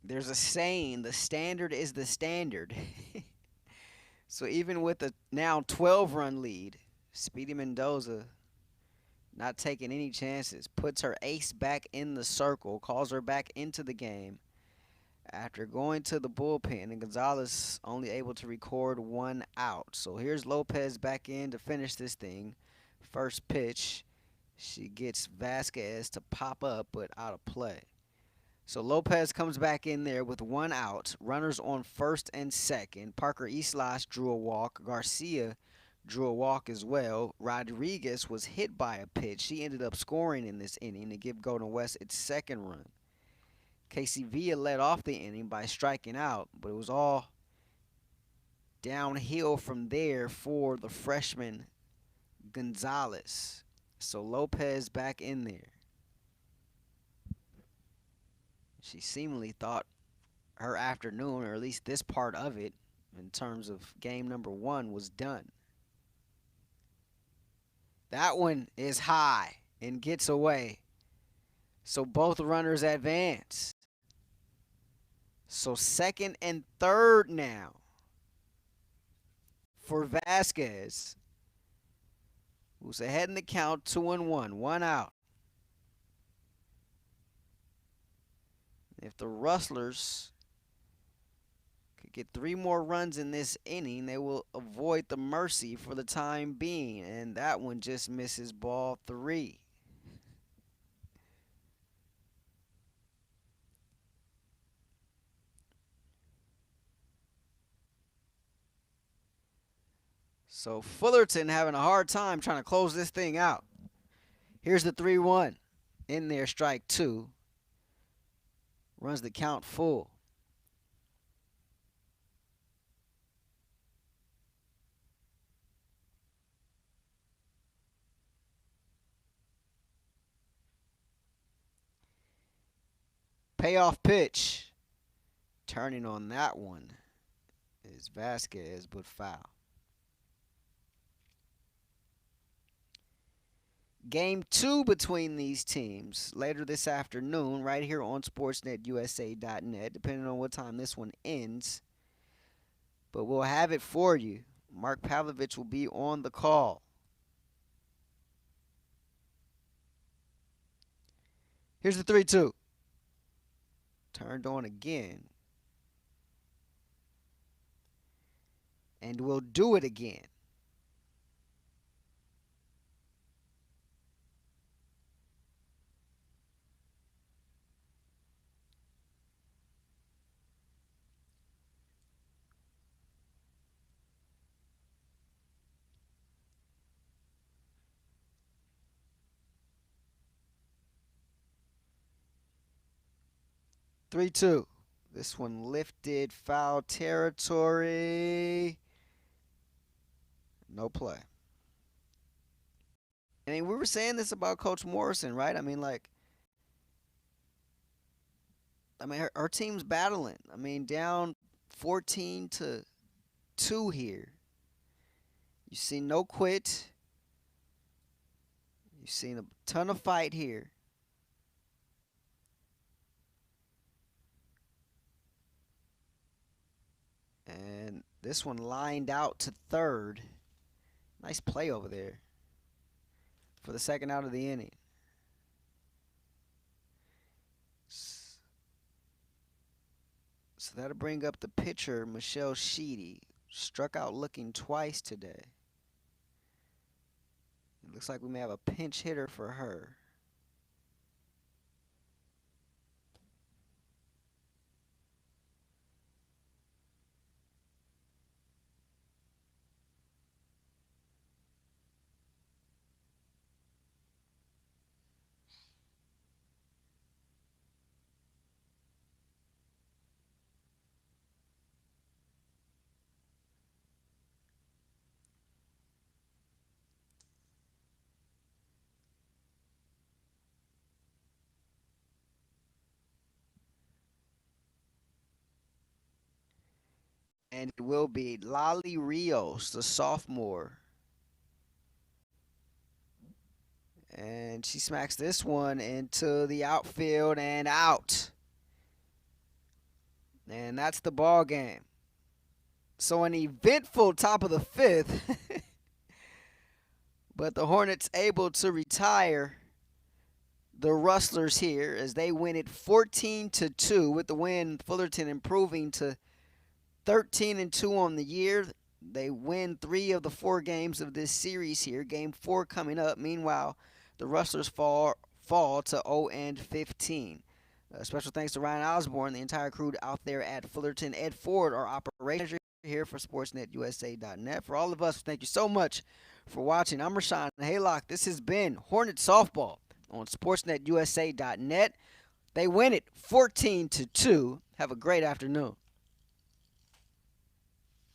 There's a saying, the standard is the standard. So even with a now 12-run lead, Speedy Mendoza not taking any chances, puts her ace back in the circle, calls her back into the game after going to the bullpen, and Gonzalez only able to record 1 out. So here's Lopez back in to finish this thing. First pitch, she gets Vasquez to pop up, but out of play. So Lopez comes back in there with 1 out. Runners on first and second. Parker Islas drew a walk. Garcia drew a walk as well. Rodriguez was hit by a pitch. She ended up scoring in this inning to give Golden West its 2nd run. Casey Villa led off the inning by striking out, but it was all downhill from there for the freshman Gonzalez. So Lopez back in there. She seemingly thought her afternoon, or at least this part of it, in terms of game number 1, was done. That one is high and gets away. So both runners advance. So 2nd and 3rd now for Vasquez, who's ahead in the count, 2-1, 1 out. If the Rustlers could get 3 more runs in this inning, they will avoid the mercy for the time being. And that one just misses ball 3. So Fullerton having a hard time trying to close this thing out. Here's the 3-1. In there, strike 2. Runs the count full. Payoff pitch. Turning on that one is Vasquez, but foul. Game 2 between these teams later this afternoon, right here on SportsNetUSA.net, depending on what time this one ends. But we'll have it for you. Mark Pavlovich will be on the call. Here's the 3-2. Turned on again. And we'll do it again. Three-two. This one lifted, foul territory. No play. I mean, we were saying this about Coach Morrison, right? I mean, her team's battling. I mean, down 14-2 here. You see no quit. You've seen a ton of fight here. And this one lined out to third. Nice play over there for the second out of the inning. So that'll bring up the pitcher, Michelle Sheedy. Struck out looking twice today. It looks like we may have a pinch hitter for her. And it will be Lali Rios, the sophomore. And she smacks this one into the outfield and out. And that's the ball game. So an eventful top of the fifth. But the Hornets able to retire the Rustlers here as they win it 14-2 with the win. Fullerton improving to 13-2 on the year. They win 3 of the 4 games of this series here. Game 4 coming up. Meanwhile, the Rustlers fall to 0-15. Special thanks to Ryan Osborne, the entire crew out there at Fullerton. Ed Ford, our operations here for SportsNetUSA.net. For all of us, thank you so much for watching. I'm Rashawn Haylock. This has been Hornet Softball on SportsNetUSA.net. They win it 14-2. Have a great afternoon.